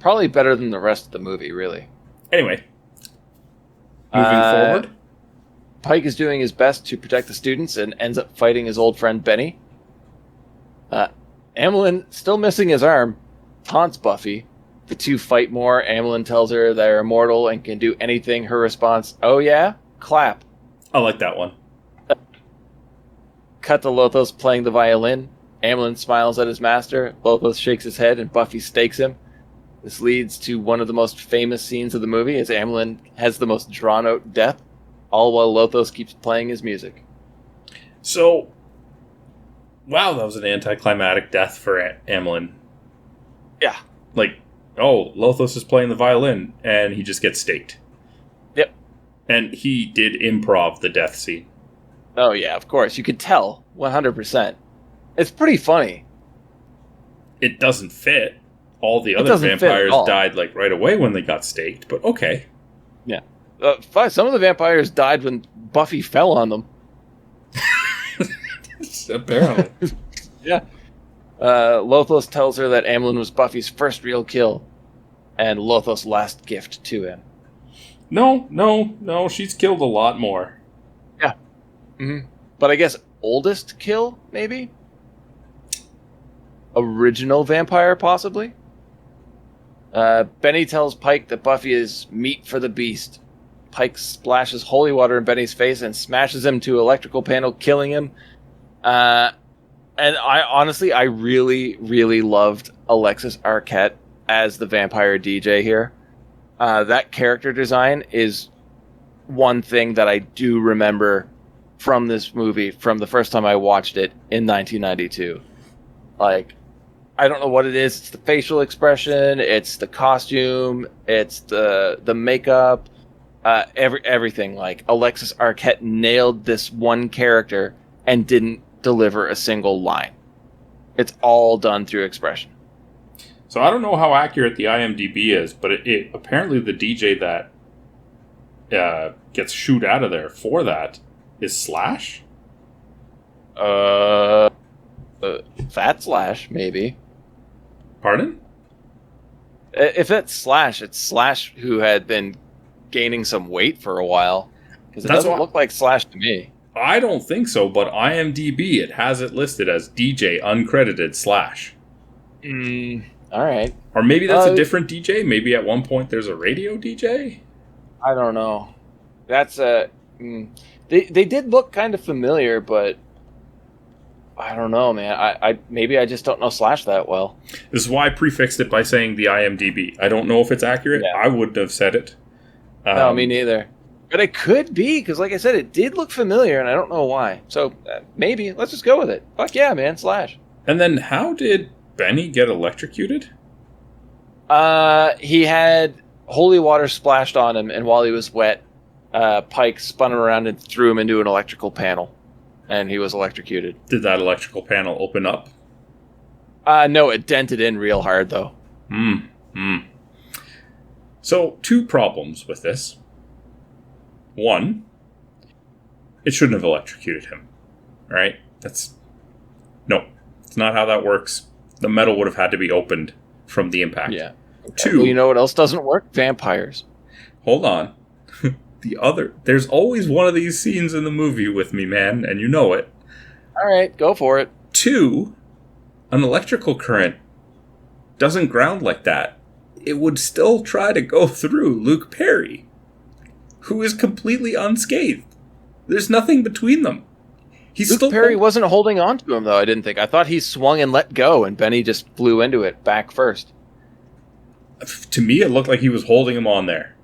S7: Probably better than the rest of the movie, really.
S6: Anyway, moving forward.
S7: Pike is doing his best to protect the students and ends up fighting his old friend Benny. Amelin, still missing his arm, taunts Buffy. The two fight more. Amelin tells her they're immortal and can do anything. Her response, "Oh yeah? Clap."
S6: I like that one.
S7: Cut to Lothos playing the violin. Amelin smiles at his master. Lothos shakes his head and Buffy stakes him. This leads to one of the most famous scenes of the movie as Amelin has the most drawn-out death, all while Lothos keeps playing his music.
S6: So, wow, that was an anticlimactic death for Amelin.
S7: Yeah.
S6: Like, oh, Lothos is playing the violin, and he just gets staked.
S7: Yep.
S6: And he did improv the death scene.
S7: Oh yeah, of course. You could tell, 100%. It's pretty funny.
S6: It doesn't fit. All the other vampires died like right away when they got staked, but okay.
S7: Yeah. Some of the vampires died when Buffy fell on them.
S6: Apparently.
S7: Yeah. Lothos tells her that Amelin was Buffy's first real kill, and Lothos' last gift to him.
S6: No, she's killed a lot more.
S7: Yeah. Mm-hmm. But I guess oldest kill, maybe? Original vampire, possibly? Benny tells Pike that Buffy is meat for the beast. Pike splashes holy water in Benny's face and smashes him to an electrical panel, killing him. And I really, really loved Alexis Arquette as the vampire DJ here. That character design is one thing that I do remember from this movie, from the first time I watched it in 1992. Like, I don't know what it is. It's the facial expression. It's the costume. It's the makeup. Everything. Like, Alexis Arquette nailed this one character and didn't deliver a single line. It's all done through expression.
S6: So I don't know how accurate the IMDb is, but it apparently the DJ that gets shooed out of there for that is Slash.
S7: Fat Slash, maybe.
S6: Pardon?
S7: If it's Slash who had been gaining some weight for a while. Because it doesn't look like Slash to me.
S6: I don't think so, but IMDb, it has it listed as DJ uncredited Slash.
S7: All right.
S6: Or maybe that's a different DJ. Maybe at one point there's a radio DJ.
S7: I don't know. That's they did look kind of familiar, but I don't know, man. I maybe I just don't know Slash that well.
S6: This is why I prefixed it by saying the IMDb. I don't know if it's accurate. Yeah. I wouldn't have said it.
S7: No, me neither. But it could be, because like I said, it did look familiar, and I don't know why. So maybe. Let's just go with it. Fuck yeah, man. Slash.
S6: And then how did Benny get electrocuted?
S7: He had holy water splashed on him, and while he was wet, Pike spun him around and threw him into an electrical panel, and he was electrocuted.
S6: Did that electrical panel open up?
S7: No, it dented in real hard, though.
S6: So, 2 problems with this. 1, it shouldn't have electrocuted him. Right? It's not how that works. The metal would have had to be opened from the impact.
S7: Yeah. Okay.
S6: 2.
S7: Well, you know what else doesn't work? Vampires.
S6: Hold on. There's always one of these scenes in the movie with me, man, and you know it.
S7: All right, go for it.
S6: 2, an electrical current doesn't ground like that. It would still try to go through Luke Perry, who is completely unscathed. There's nothing between them.
S7: Luke Perry wasn't holding on to him, though, I didn't think. I thought he swung and let go, and Benny just flew into it back first.
S6: To me, it looked like he was holding him on there.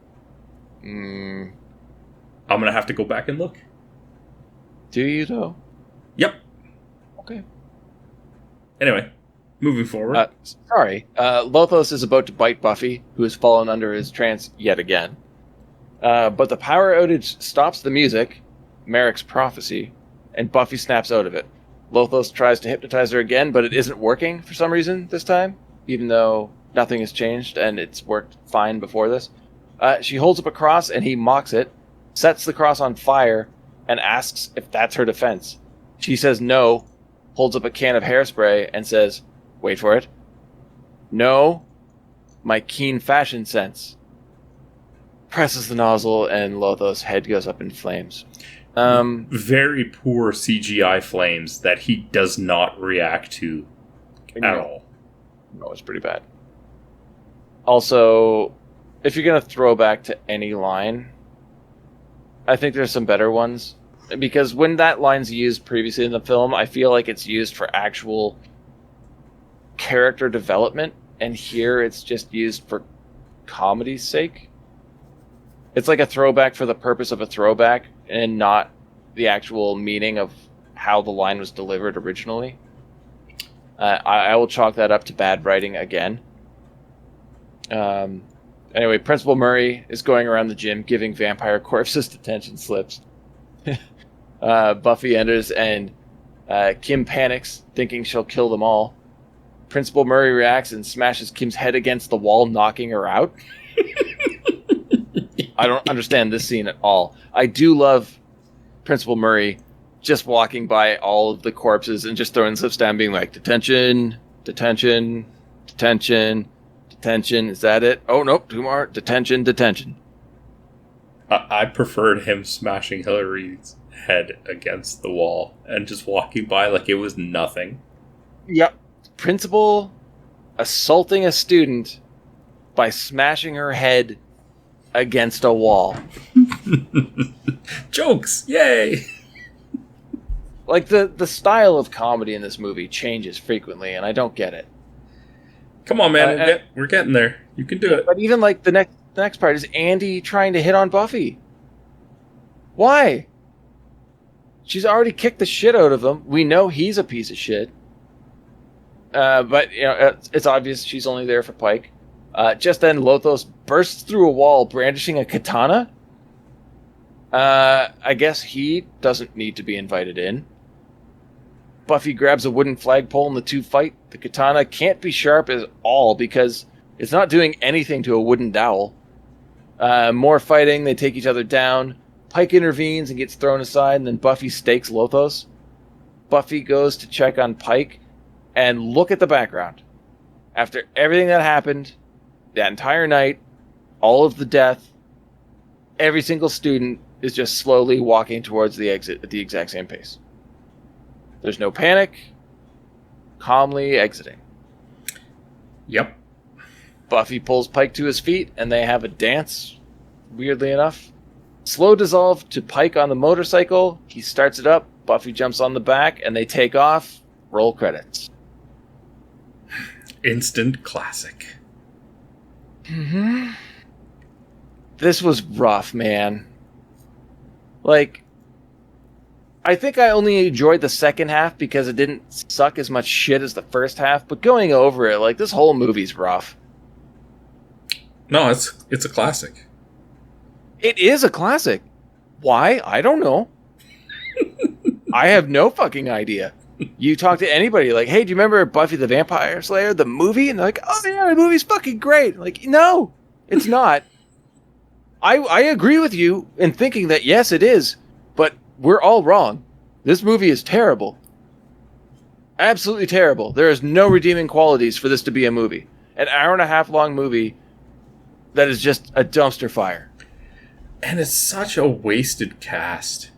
S7: I'm
S6: going to have to go back and look.
S7: Do you, though?
S6: Yep.
S7: Okay.
S6: Anyway, moving forward.
S7: Lothos is about to bite Buffy, who has fallen under his trance yet again. But the power outage stops the music, Merrick's prophecy, and Buffy snaps out of it. Lothos tries to hypnotize her again, but it isn't working for some reason this time, even though nothing has changed and it's worked fine before this. She holds up a cross and he mocks it, sets the cross on fire, and asks if that's her defense. She says no, holds up a can of hairspray, and says, wait for it, no, my keen fashion sense. Presses the nozzle and Lothos' head goes up in flames.
S6: Very poor CGI flames that he does not react to at all.
S7: No, it's pretty bad. Also, if you're going to throw back to any line, I think there's some better ones. Because when that line's used previously in the film, I feel like it's used for actual character development, and here it's just used for comedy's sake. It's like a throwback for the purpose of a throwback, and not the actual meaning of how the line was delivered originally. I will chalk that up to bad writing again. Anyway, Principal Murray is going around the gym giving vampire corpses detention slips. Buffy enters and Kim panics, thinking she'll kill them all. Principal Murray reacts and smashes Kim's head against the wall, knocking her out. I don't understand this scene at all. I do love Principal Murray just walking by all of the corpses and just throwing slips down, being like, detention, detention, detention, detention. Is that it? Oh, nope, 2 more. Detention, detention.
S6: I preferred him smashing Hillary's head against the wall and just walking by like it was nothing.
S7: Yep. Principal assaulting a student by smashing her head against a wall.
S6: Jokes! Yay!
S7: Like, the style of comedy in this movie changes frequently, and I don't get it.
S6: Come on, man. We're getting there. You can do it.
S7: But even, like, the next part is Andy trying to hit on Buffy. Why? She's already kicked the shit out of him. We know he's a piece of shit. But it's obvious she's only there for Pike. Just then, Lothos bursts through a wall brandishing a katana. I guess he doesn't need to be invited in. Buffy grabs a wooden flagpole and the two fight. The katana can't be sharp at all because it's not doing anything to a wooden dowel. More fighting, they take each other down. Pike intervenes and gets thrown aside, and then Buffy stakes Lothos. Buffy goes to check on Pike, and look at the background. After everything that happened, that entire night, all of the death, every single student is just slowly walking towards the exit at the exact same pace. There's no panic, calmly exiting.
S6: Yep.
S7: Buffy pulls Pike to his feet, and they have a dance, weirdly enough. Slow dissolve to Pike on the motorcycle. He starts it up. Buffy jumps on the back, and they take off. Roll credits.
S6: Instant classic.
S7: Mm-hmm. This was rough, man. Like, I think I only enjoyed the second half because it didn't suck as much shit as the first half, but going over it, like, this whole movie's rough.
S6: No, it's a classic.
S7: It is a classic. Why? I don't know. I have no fucking idea. You talk to anybody, like, hey, do you remember Buffy the Vampire Slayer, the movie? And they're like, oh yeah, the movie's fucking great. Like, no, it's not. I agree with you in thinking that, yes, it is, but we're all wrong. This movie is terrible. Absolutely terrible. There is no redeeming qualities for this to be a movie. An hour and a half long movie that is just a dumpster fire.
S6: And it's such a wasted cast.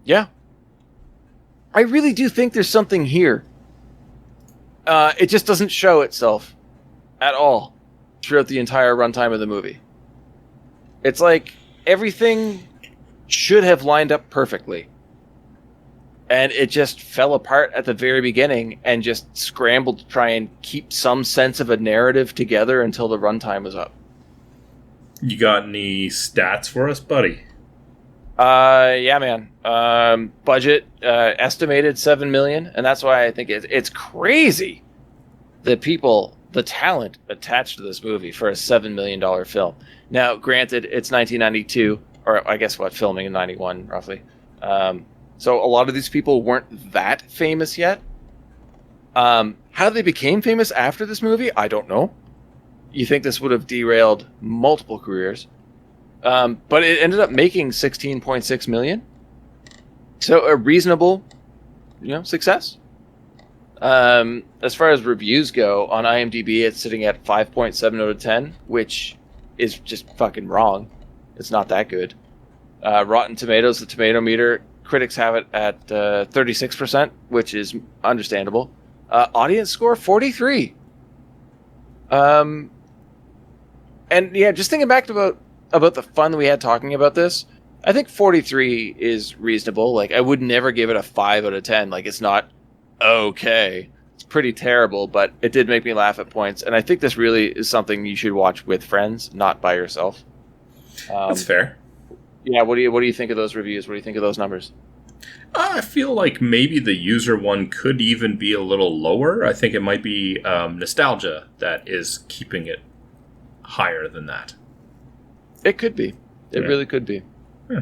S7: Yeah. I really do think there's something here. It just doesn't show itself at all throughout the entire runtime of the movie. It's like everything should have lined up perfectly. And it just fell apart at the very beginning and just scrambled to try and keep some sense of a narrative together until the runtime was up.
S6: You got any stats for us, buddy?
S7: Yeah, man. Budget estimated $7 million, and that's why I think it's crazy the talent attached to this movie for a $7 million film. Now, granted, it's 1992, or I guess filming in 91, roughly. So a lot of these people weren't that famous yet. How they became famous after this movie, I don't know. You think this would have derailed multiple careers. But it ended up making $16.6 million. So a reasonable, success. As far as reviews go, on IMDb, it's sitting at 5.7 out of 10, which is just fucking wrong. It's not that good. Rotten Tomatoes, the tomato meter, critics have it at 36%, which is understandable. Audience score, 43. And yeah, just thinking back about the fun that we had talking about this, I think 43 is reasonable. Like, I would never give it a 5 out of 10. Like, it's not okay. It's pretty terrible, but it did make me laugh at points. And I think this really is something you should watch with friends, not by yourself.
S6: That's fair.
S7: Yeah, what do you think of those reviews? What do you think of those numbers?
S6: I feel like maybe the user one could even be a little lower. I think it might be nostalgia that is keeping it higher than that.
S7: It could be. It really could be.
S6: Yeah.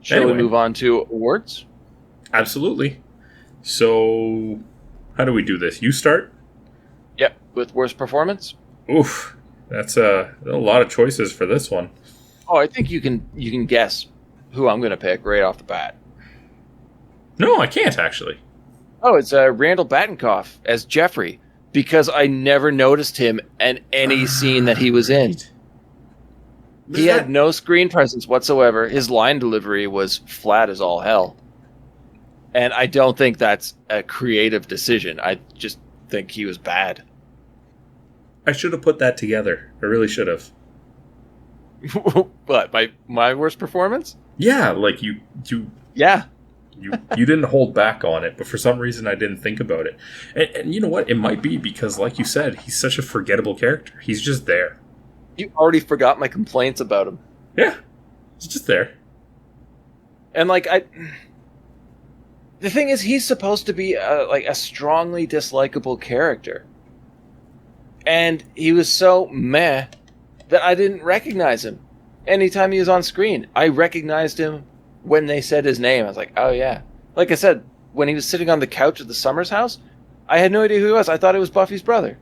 S7: Shall we move on to awards?
S6: Absolutely. So, how do we do this? You start?
S7: Yep, with worst performance.
S6: Oof, that's a lot of choices for this one.
S7: Oh, I think you can guess who I'm going to pick right off the bat.
S6: No, I can't actually.
S7: Oh, it's Randall Batinkoff as Jeffrey, because I never noticed him in any scene that he was in. He had no screen presence whatsoever. His line delivery was flat as all hell. And I don't think that's a creative decision. I just think he was bad.
S6: I should have put that together. I really should have.
S7: What, my worst performance?
S6: Yeah, like you
S7: Yeah.
S6: you didn't hold back on it, but for some reason I didn't think about it. And you know what? It might be because, like you said, he's such a forgettable character. He's just there.
S7: You already forgot my complaints about him.
S6: Yeah, he's just there.
S7: And like the thing is, he's supposed to be a strongly dislikable character. And he was so meh that I didn't recognize him. Anytime he was on screen, I recognized him when they said his name. I was like, oh yeah. Like I said, when he was sitting on the couch at the Summers house, I had no idea who he was. I thought it was Buffy's brother.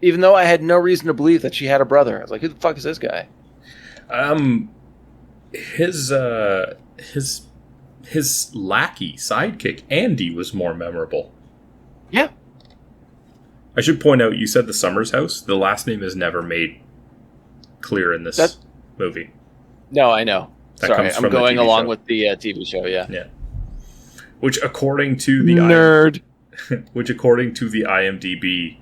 S7: Even though I had no reason to believe that she had a brother. I was like, who the fuck is this guy?
S6: His lackey, sidekick, Andy, was more memorable.
S7: Yeah.
S6: I should point out, you said the Summers house. The last name is never made clear in this movie.
S7: No, I know.
S6: That
S7: Sorry,
S6: comes from
S7: I'm going
S6: the TV
S7: along
S6: show.
S7: with the TV show, yeah.
S6: Yeah. Which, according to the
S7: nerd,
S6: which according to the IMDb,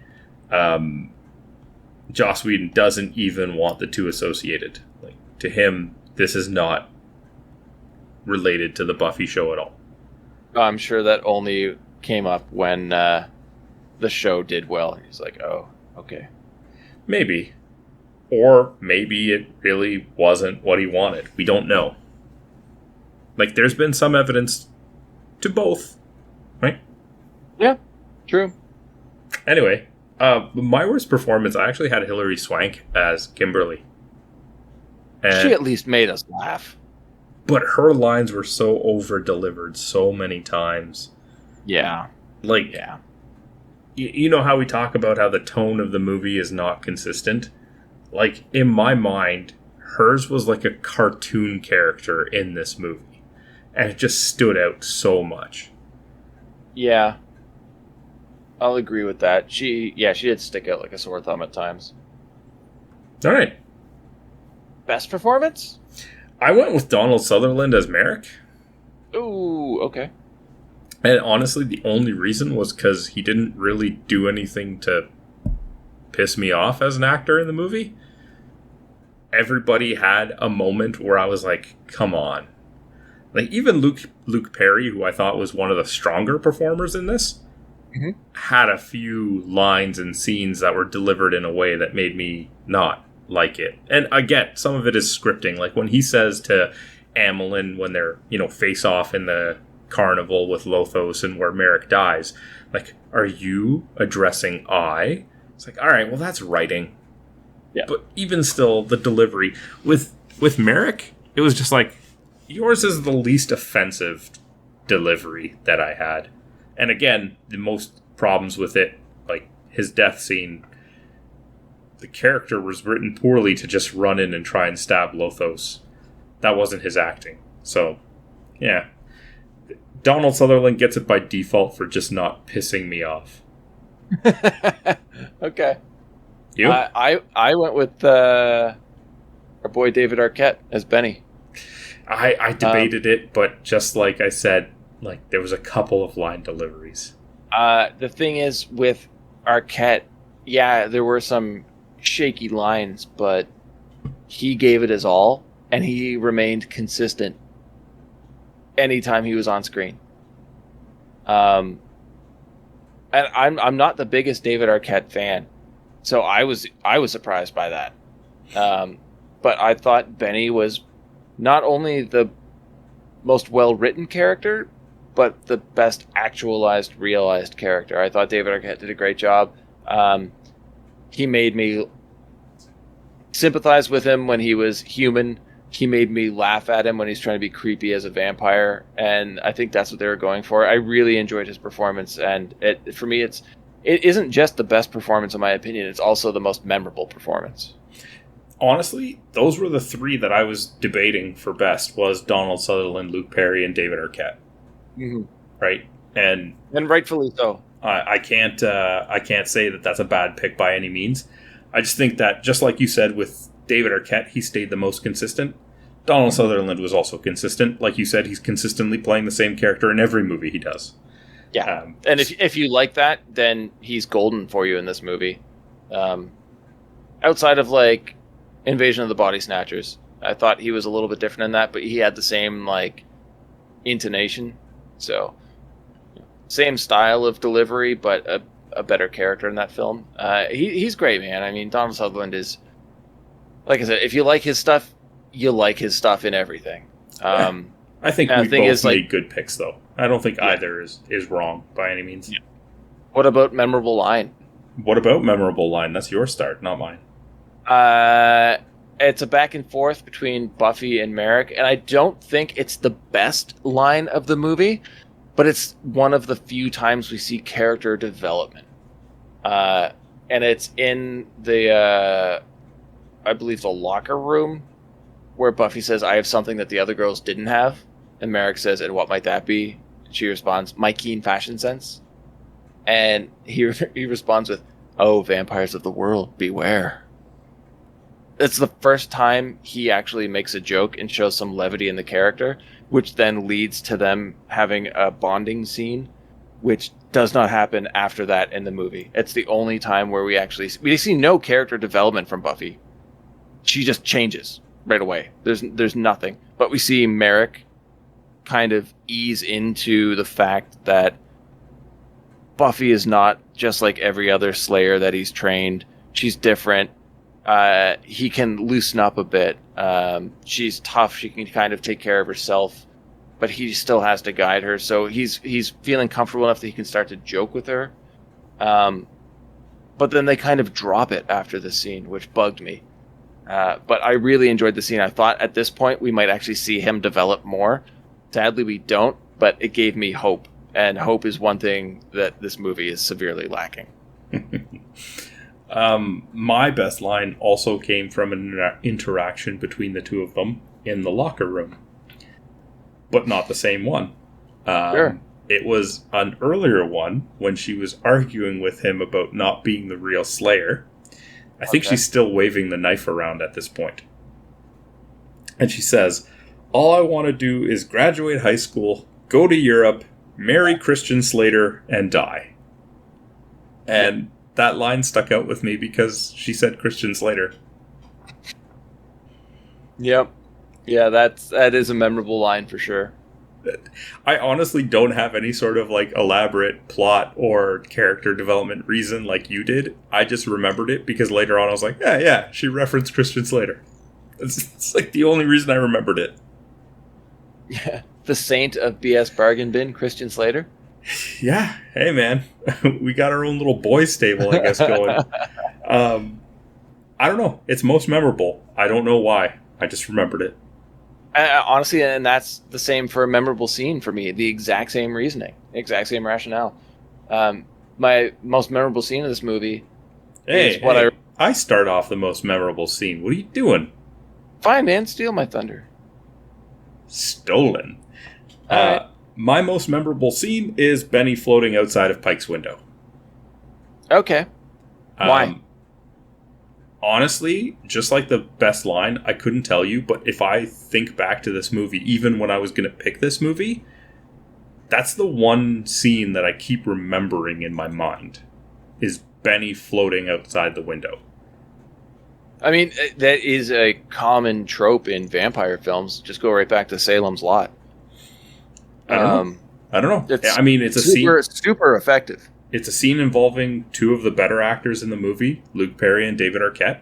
S6: Joss Whedon doesn't even want the two associated. Like, to him, this is not related to the Buffy show at all.
S7: I'm sure that only came up when the show did well. He's like, oh, okay.
S6: Maybe. Or maybe it really wasn't what he wanted. We don't know. Like, there's been some evidence to both, right?
S7: Yeah, true.
S6: Anyway, my worst performance, I actually had Hilary Swank as Kimberly. And,
S7: she at least made us laugh.
S6: But her lines were so over-delivered so many times.
S7: Yeah.
S6: Like,
S7: yeah.
S6: You know how we talk about how the tone of the movie is not consistent? Like, in my mind, hers was like a cartoon character in this movie. And it just stood out so much.
S7: Yeah. I'll agree with that. She did stick out like a sore thumb at times.
S6: All right.
S7: Best performance?
S6: I went with Donald Sutherland as Merrick.
S7: Ooh, okay.
S6: And honestly, the only reason was because he didn't really do anything to piss me off as an actor in the movie. Everybody had a moment where I was like, come on. Like, even Luke Perry, who I thought was one of the stronger performers in this, had a few lines and scenes that were delivered in a way that made me not like it. And I get some of it is scripting. Like, when he says to Amelin when they're, face off in the carnival with Lothos and where Merrick dies, like, are you addressing I? It's like, all right, well, that's writing.
S7: Yeah.
S6: But even still, the delivery with Merrick, it was just like, yours is the least offensive delivery that I had. And again, the most problems with it, like his death scene, the character was written poorly to just run in and try and stab Lothos. That wasn't his acting. So, yeah. Donald Sutherland gets it by default for just not pissing me off.
S7: Okay.
S6: You?
S7: I went with our boy David Arquette as Benny.
S6: I debated it, but just like I said, like, there was a couple of line deliveries.
S7: The thing is, with Arquette, yeah, there were some shaky lines, but he gave it his all, and he remained consistent anytime he was on screen. And I'm not the biggest David Arquette fan, so I was surprised by that. But I thought Benny was not only the most well-written character, but the best actualized, realized character. I thought David Arquette did a great job. He made me sympathize with him when he was human. He made me laugh at him when he's trying to be creepy as a vampire, and I think that's what they were going for. I really enjoyed his performance, and for me, it isn't just the best performance in my opinion, it's also the most memorable performance.
S6: Honestly, those were the three that I was debating for best, was Donald Sutherland, Luke Perry, and David Arquette.
S7: Mm-hmm.
S6: Right? And
S7: rightfully so.
S6: I can't say that that's a bad pick by any means. I just think that, just like you said with David Arquette, he stayed the most consistent. Donald Sutherland was also consistent. Like you said, he's consistently playing the same character in every movie he does.
S7: Yeah. And if you like that, then he's golden for you in this movie. Outside of, like, Invasion of the Body Snatchers, I thought he was a little bit different in that, but he had the same, like, intonation. So, same style of delivery, but a better character in that film. He's great, man. I mean, Donald Sutherland is, like I said, if you like his stuff, you like his stuff in everything.
S6: I think we both made good picks, though. I don't think either is wrong by any means.
S7: Yeah. What about memorable line?
S6: What about memorable line? That's your start, not mine.
S7: It's a back and forth between Buffy and Merrick, and I don't think it's the best line of the movie, but it's one of the few times we see character development. And it's in the, I believe, the locker room, where Buffy says, "I have something that the other girls didn't have," and Merrick says, "And what might that be?" And she responds, "My keen fashion sense." And he responds with, "Oh, vampires of the world, beware." It's the first time he actually makes a joke and shows some levity in the character, which then leads to them having a bonding scene, which does not happen after that in the movie. It's the only time where we see no character development from Buffy. She just changes right away. There's nothing. But we see Merrick kind of ease into the fact that Buffy is not just like every other Slayer that he's trained. She's different. He can loosen up a bit. She's tough. She can kind of take care of herself, but he still has to guide her. So he's feeling comfortable enough that he can start to joke with her. But then they kind of drop it after the scene, which bugged me. But I really enjoyed the scene. I thought at this point we might actually see him develop more. Sadly, we don't, but it gave me hope. And hope is one thing that this movie is severely lacking.
S6: My best line also came from an interaction between the two of them in the locker room, but not the same one.
S7: Sure.
S6: It was an earlier one when she was arguing with him about not being the real Slayer. I think she's still waving the knife around at this point. And she says, "All I want to do is graduate high school, go to Europe, marry Christian Slater, and die." And that line stuck out with me because she said Christian Slater.
S7: Yep. Yeah, that is a memorable line for sure.
S6: I honestly don't have any sort of like elaborate plot or character development reason like you did. I just remembered it because later on I was like, yeah, she referenced Christian Slater. It's like the only reason I remembered it.
S7: Yeah, the saint of BS bargain bin, Christian Slater.
S6: Yeah, hey man, we got our own little boys stable, I guess, going. I don't know. It's most memorable. I don't know why. I just remembered it.
S7: Honestly, and that's the same for a memorable scene for me. The exact same reasoning, exact same rationale. My most memorable scene of this movie is what
S6: I start off the most memorable scene. What are you doing?
S7: Fine, man. Steal my thunder.
S6: Stolen.
S7: Right.
S6: My most memorable scene is Benny floating outside of Pike's window.
S7: Okay. Why?
S6: Honestly, just like the best line, I couldn't tell you, but if I think back to this movie, even when I was going to pick this movie, that's the one scene that I keep remembering in my mind, is Benny floating outside the window.
S7: I mean, that is a common trope in vampire films. Just go right back to Salem's Lot.
S6: I don't know. It's a
S7: super effective.
S6: It's a scene involving two of the better actors in the movie, Luke Perry and David Arquette.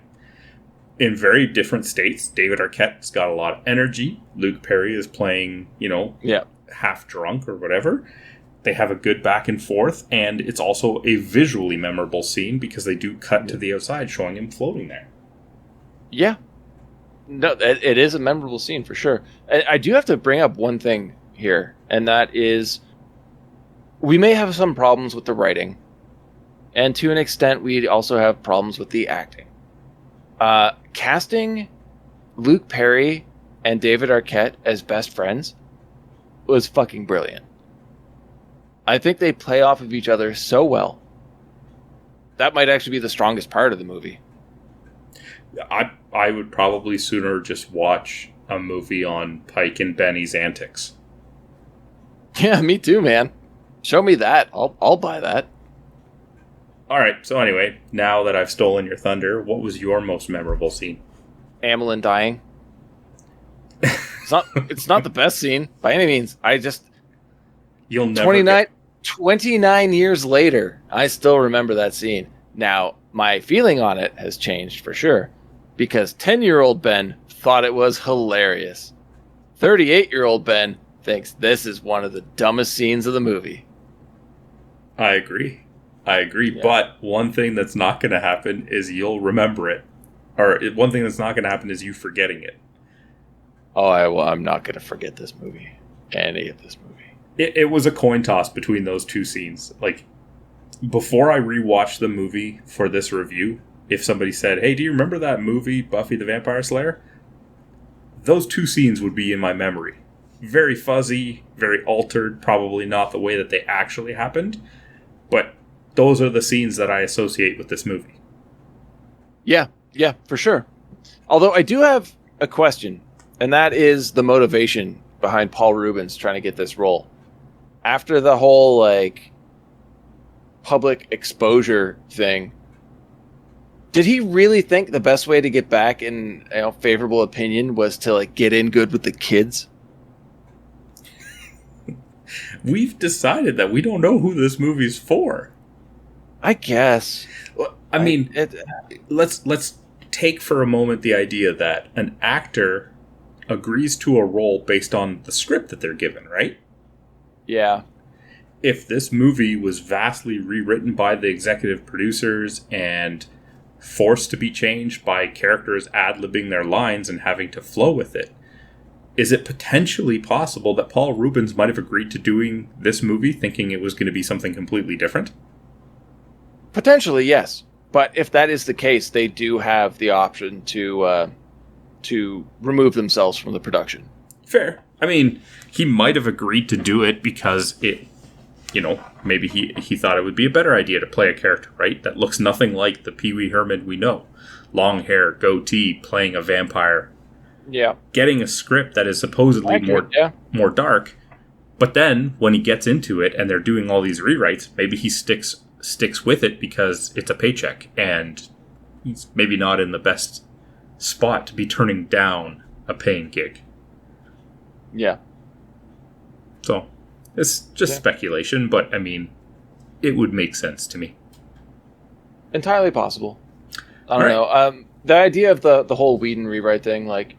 S6: In very different states. David Arquette's got a lot of energy. Luke Perry is playing, half drunk or whatever. They have a good back and forth, and it's also a visually memorable scene because they do cut to the outside showing him floating there.
S7: Yeah. No, it is a memorable scene for sure. I do have to bring up one thing here, and that is we may have some problems with the writing, and to an extent we also have problems with the acting. Casting Luke Perry and David Arquette as best friends was fucking brilliant. I think they play off of each other so well. That might actually be the strongest part of the movie.
S6: I would probably sooner just watch a movie on Pike and Benny's antics.
S7: Yeah, me too, man. Show me that. I'll buy that.
S6: All right. So anyway, now that I've stolen your thunder, what was your most memorable scene?
S7: Amelin dying. It's not the best scene by any means.
S6: You'll never
S7: 29 years later, I still remember that scene. Now, my feeling on it has changed for sure, because 10-year-old Ben thought it was hilarious. 38-year-old Ben thinks this is one of the dumbest scenes of the movie.
S6: I agree.
S7: Yeah.
S6: But one thing that's not going to happen is you'll remember it. Or one thing that's not going to happen is you forgetting it.
S7: I'm not going to forget this movie. Any of this movie.
S6: It was a coin toss between those two scenes. Like, before I rewatched the movie for this review, if somebody said, hey, do you remember that movie, Buffy the Vampire Slayer? Those two scenes would be in my memory. Very fuzzy, very altered, probably not the way that they actually happened. But those are the scenes that I associate with this movie.
S7: Yeah, for sure. Although I do have a question, and that is the motivation behind Paul Rubens trying to get this role. After the whole, like, public exposure thing, did he really think the best way to get back in favorable opinion was to, like, get in good with the kids?
S6: We've decided that we don't know who this movie's for.
S7: I guess.
S6: I mean, let's take for a moment the idea that an actor agrees to a role based on the script that they're given, right?
S7: Yeah.
S6: If this movie was vastly rewritten by the executive producers and forced to be changed by characters ad-libbing their lines and having to flow with it, is it potentially possible that Paul Rubens might have agreed to doing this movie thinking it was going to be something completely different?
S7: Potentially, yes. But if that is the case, they do have the option to remove themselves from the production.
S6: Fair. I mean, he might have agreed to do it because it, maybe he thought it would be a better idea to play a character, right? That looks nothing like the Pee Wee Herman we know. Long hair, goatee, playing a vampire.
S7: Yeah.
S6: Getting a script that is supposedly more dark. But then, when he gets into it and they're doing all these rewrites, maybe he sticks with it because it's a paycheck and he's maybe not in the best spot to be turning down a paying gig.
S7: Yeah.
S6: So, it's just speculation, but I mean, it would make sense to me.
S7: Entirely possible. I don't know. The idea of the whole Whedon rewrite thing, like,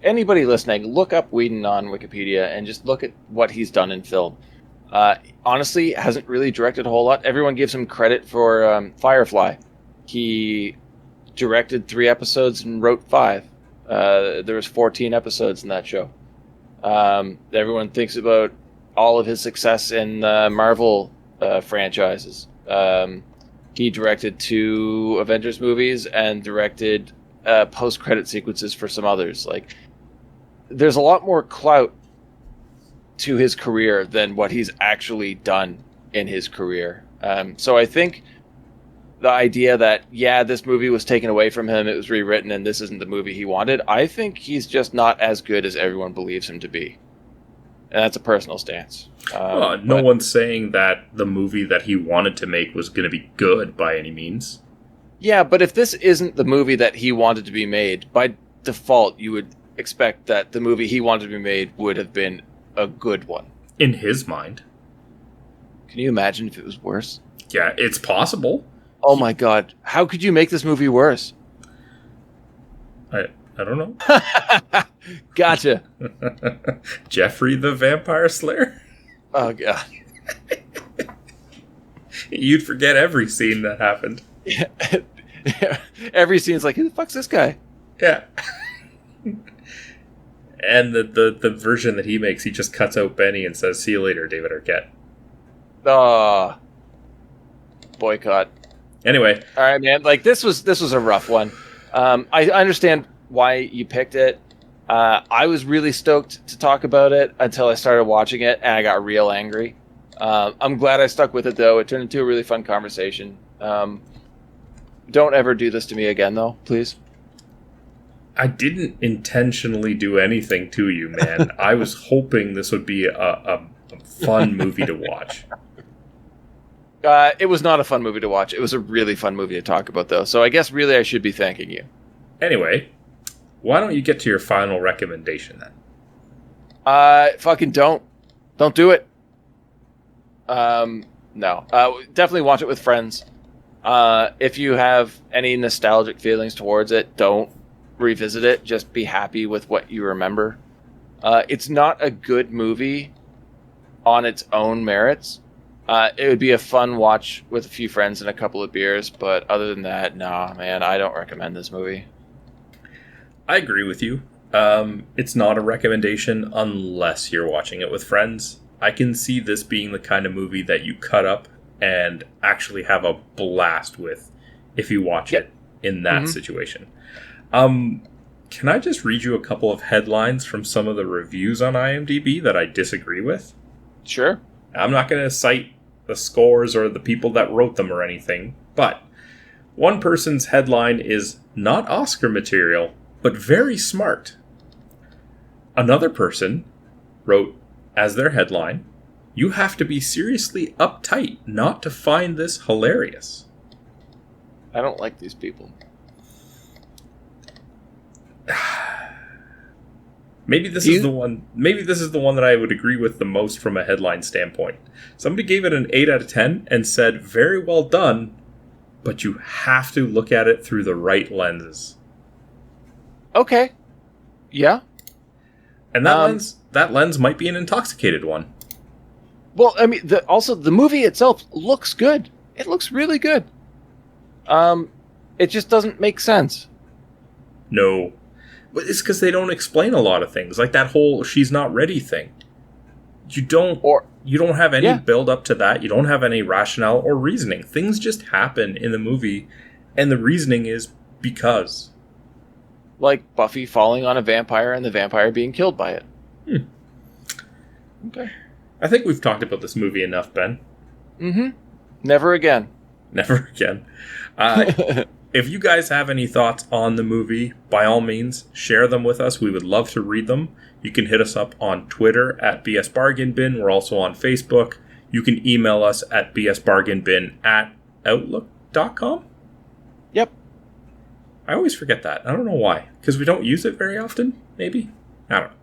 S7: anybody listening, look up Whedon on Wikipedia and just look at what he's done in film. Honestly, hasn't really directed a whole lot. Everyone gives him credit for Firefly. He directed 3 episodes and wrote 5. There was 14 episodes in that show. Everyone thinks about all of his success in Marvel franchises. He directed 2 Avengers movies and directed post-credit sequences for some others. Like, there's a lot more clout to his career than what he's actually done in his career. So I think the idea that, this movie was taken away from him, it was rewritten, and this isn't the movie he wanted, I think he's just not as good as everyone believes him to be. And that's a personal stance.
S6: No one's saying that the movie that he wanted to make was going to be good by any means.
S7: Yeah, but if this isn't the movie that he wanted to be made, by default, you would expect that the movie he wanted to be made would have been a good one.
S6: In his mind.
S7: Can you imagine if it was worse?
S6: Yeah, it's possible.
S7: Oh my god. How could you make this movie worse?
S6: I don't know.
S7: Gotcha.
S6: Jeffrey the Vampire Slayer?
S7: Oh god.
S6: You'd forget every scene that happened.
S7: Every scene's like, who the fuck's this guy?
S6: Yeah. And the version that he makes, he just cuts out Benny and says, "See you later, David Arquette."
S7: Boycott.
S6: Anyway.
S7: All right, man. Like, this was a rough one. I understand why you picked it. I was really stoked to talk about it until I started watching it, and I got real angry. I'm glad I stuck with it, though. It turned into a really fun conversation. Don't ever do this to me again, though, please.
S6: I didn't intentionally do anything to you, man. I was hoping this would be a fun movie to watch.
S7: It was not a fun movie to watch. It was a really fun movie to talk about, though. So I guess really I should be thanking you.
S6: Anyway, why don't you get to your final recommendation then?
S7: Fucking don't. Don't do it. No. Definitely watch it with friends. If you have any nostalgic feelings towards it, don't revisit it. Just be happy with what you remember. It's not a good movie on its own merits. It would be a fun watch with a few friends and a couple of beers, but other than that, nah, man, I don't recommend this movie.
S6: I agree with you. It's not a recommendation unless you're watching it with friends. I can see this being the kind of movie that you cut up and actually have a blast with if you watch it in that situation. Can I just read you a couple of headlines from some of the reviews on IMDb that I disagree with?
S7: Sure.
S6: I'm not going to cite the scores or the people that wrote them or anything, but one person's headline is not Oscar material, but very smart. Another person wrote as their headline, you have to be seriously uptight not to find this hilarious.
S7: I don't like these people.
S6: Maybe this is the one that I would agree with the most from a headline standpoint. Somebody gave it an 8 out of 10 and said, very well done, but you have to look at it through the right lenses.
S7: Okay. Yeah.
S6: And that lens might be an intoxicated one.
S7: Well, I mean, the movie itself looks good. It looks really good. It just doesn't make sense.
S6: No. But it's because they don't explain a lot of things. Like that whole she's not ready thing. You don't have any build up to that. You don't have any rationale or reasoning. Things just happen in the movie, and the reasoning is because.
S7: Like Buffy falling on a vampire and the vampire being killed by it. Okay.
S6: I think we've talked about this movie enough, Ben.
S7: Mm-hmm. Never again.
S6: Never again. If you guys have any thoughts on the movie, by all means, share them with us. We would love to read them. You can hit us up on Twitter at BSBargainBin. We're also on Facebook. You can email us at bsbargainbin@outlook.com.
S7: Yep.
S6: I always forget that. I don't know why. Because we don't use it very often, maybe? I don't know.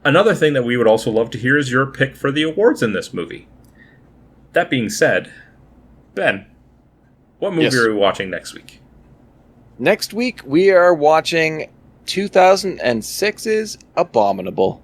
S6: Another thing that we would also love to hear is your pick for the awards in this movie. That being said, Ben, what movie are we watching next week?
S7: Next week, we are watching 2006's Abominable.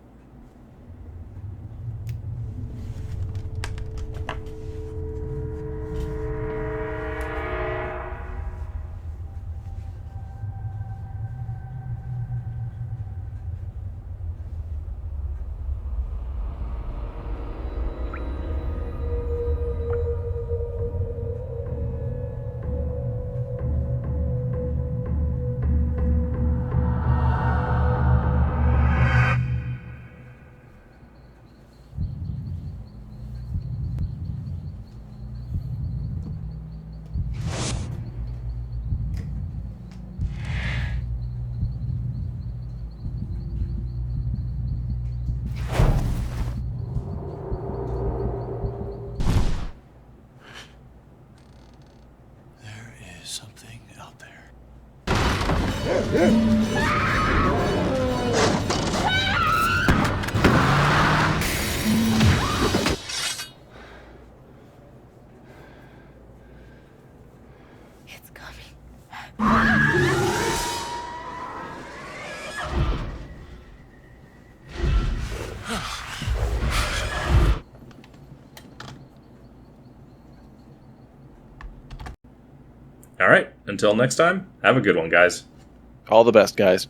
S4: Something out there.
S8: It's coming.
S6: All right. Until next time, have a good one, guys.
S7: All the best, guys.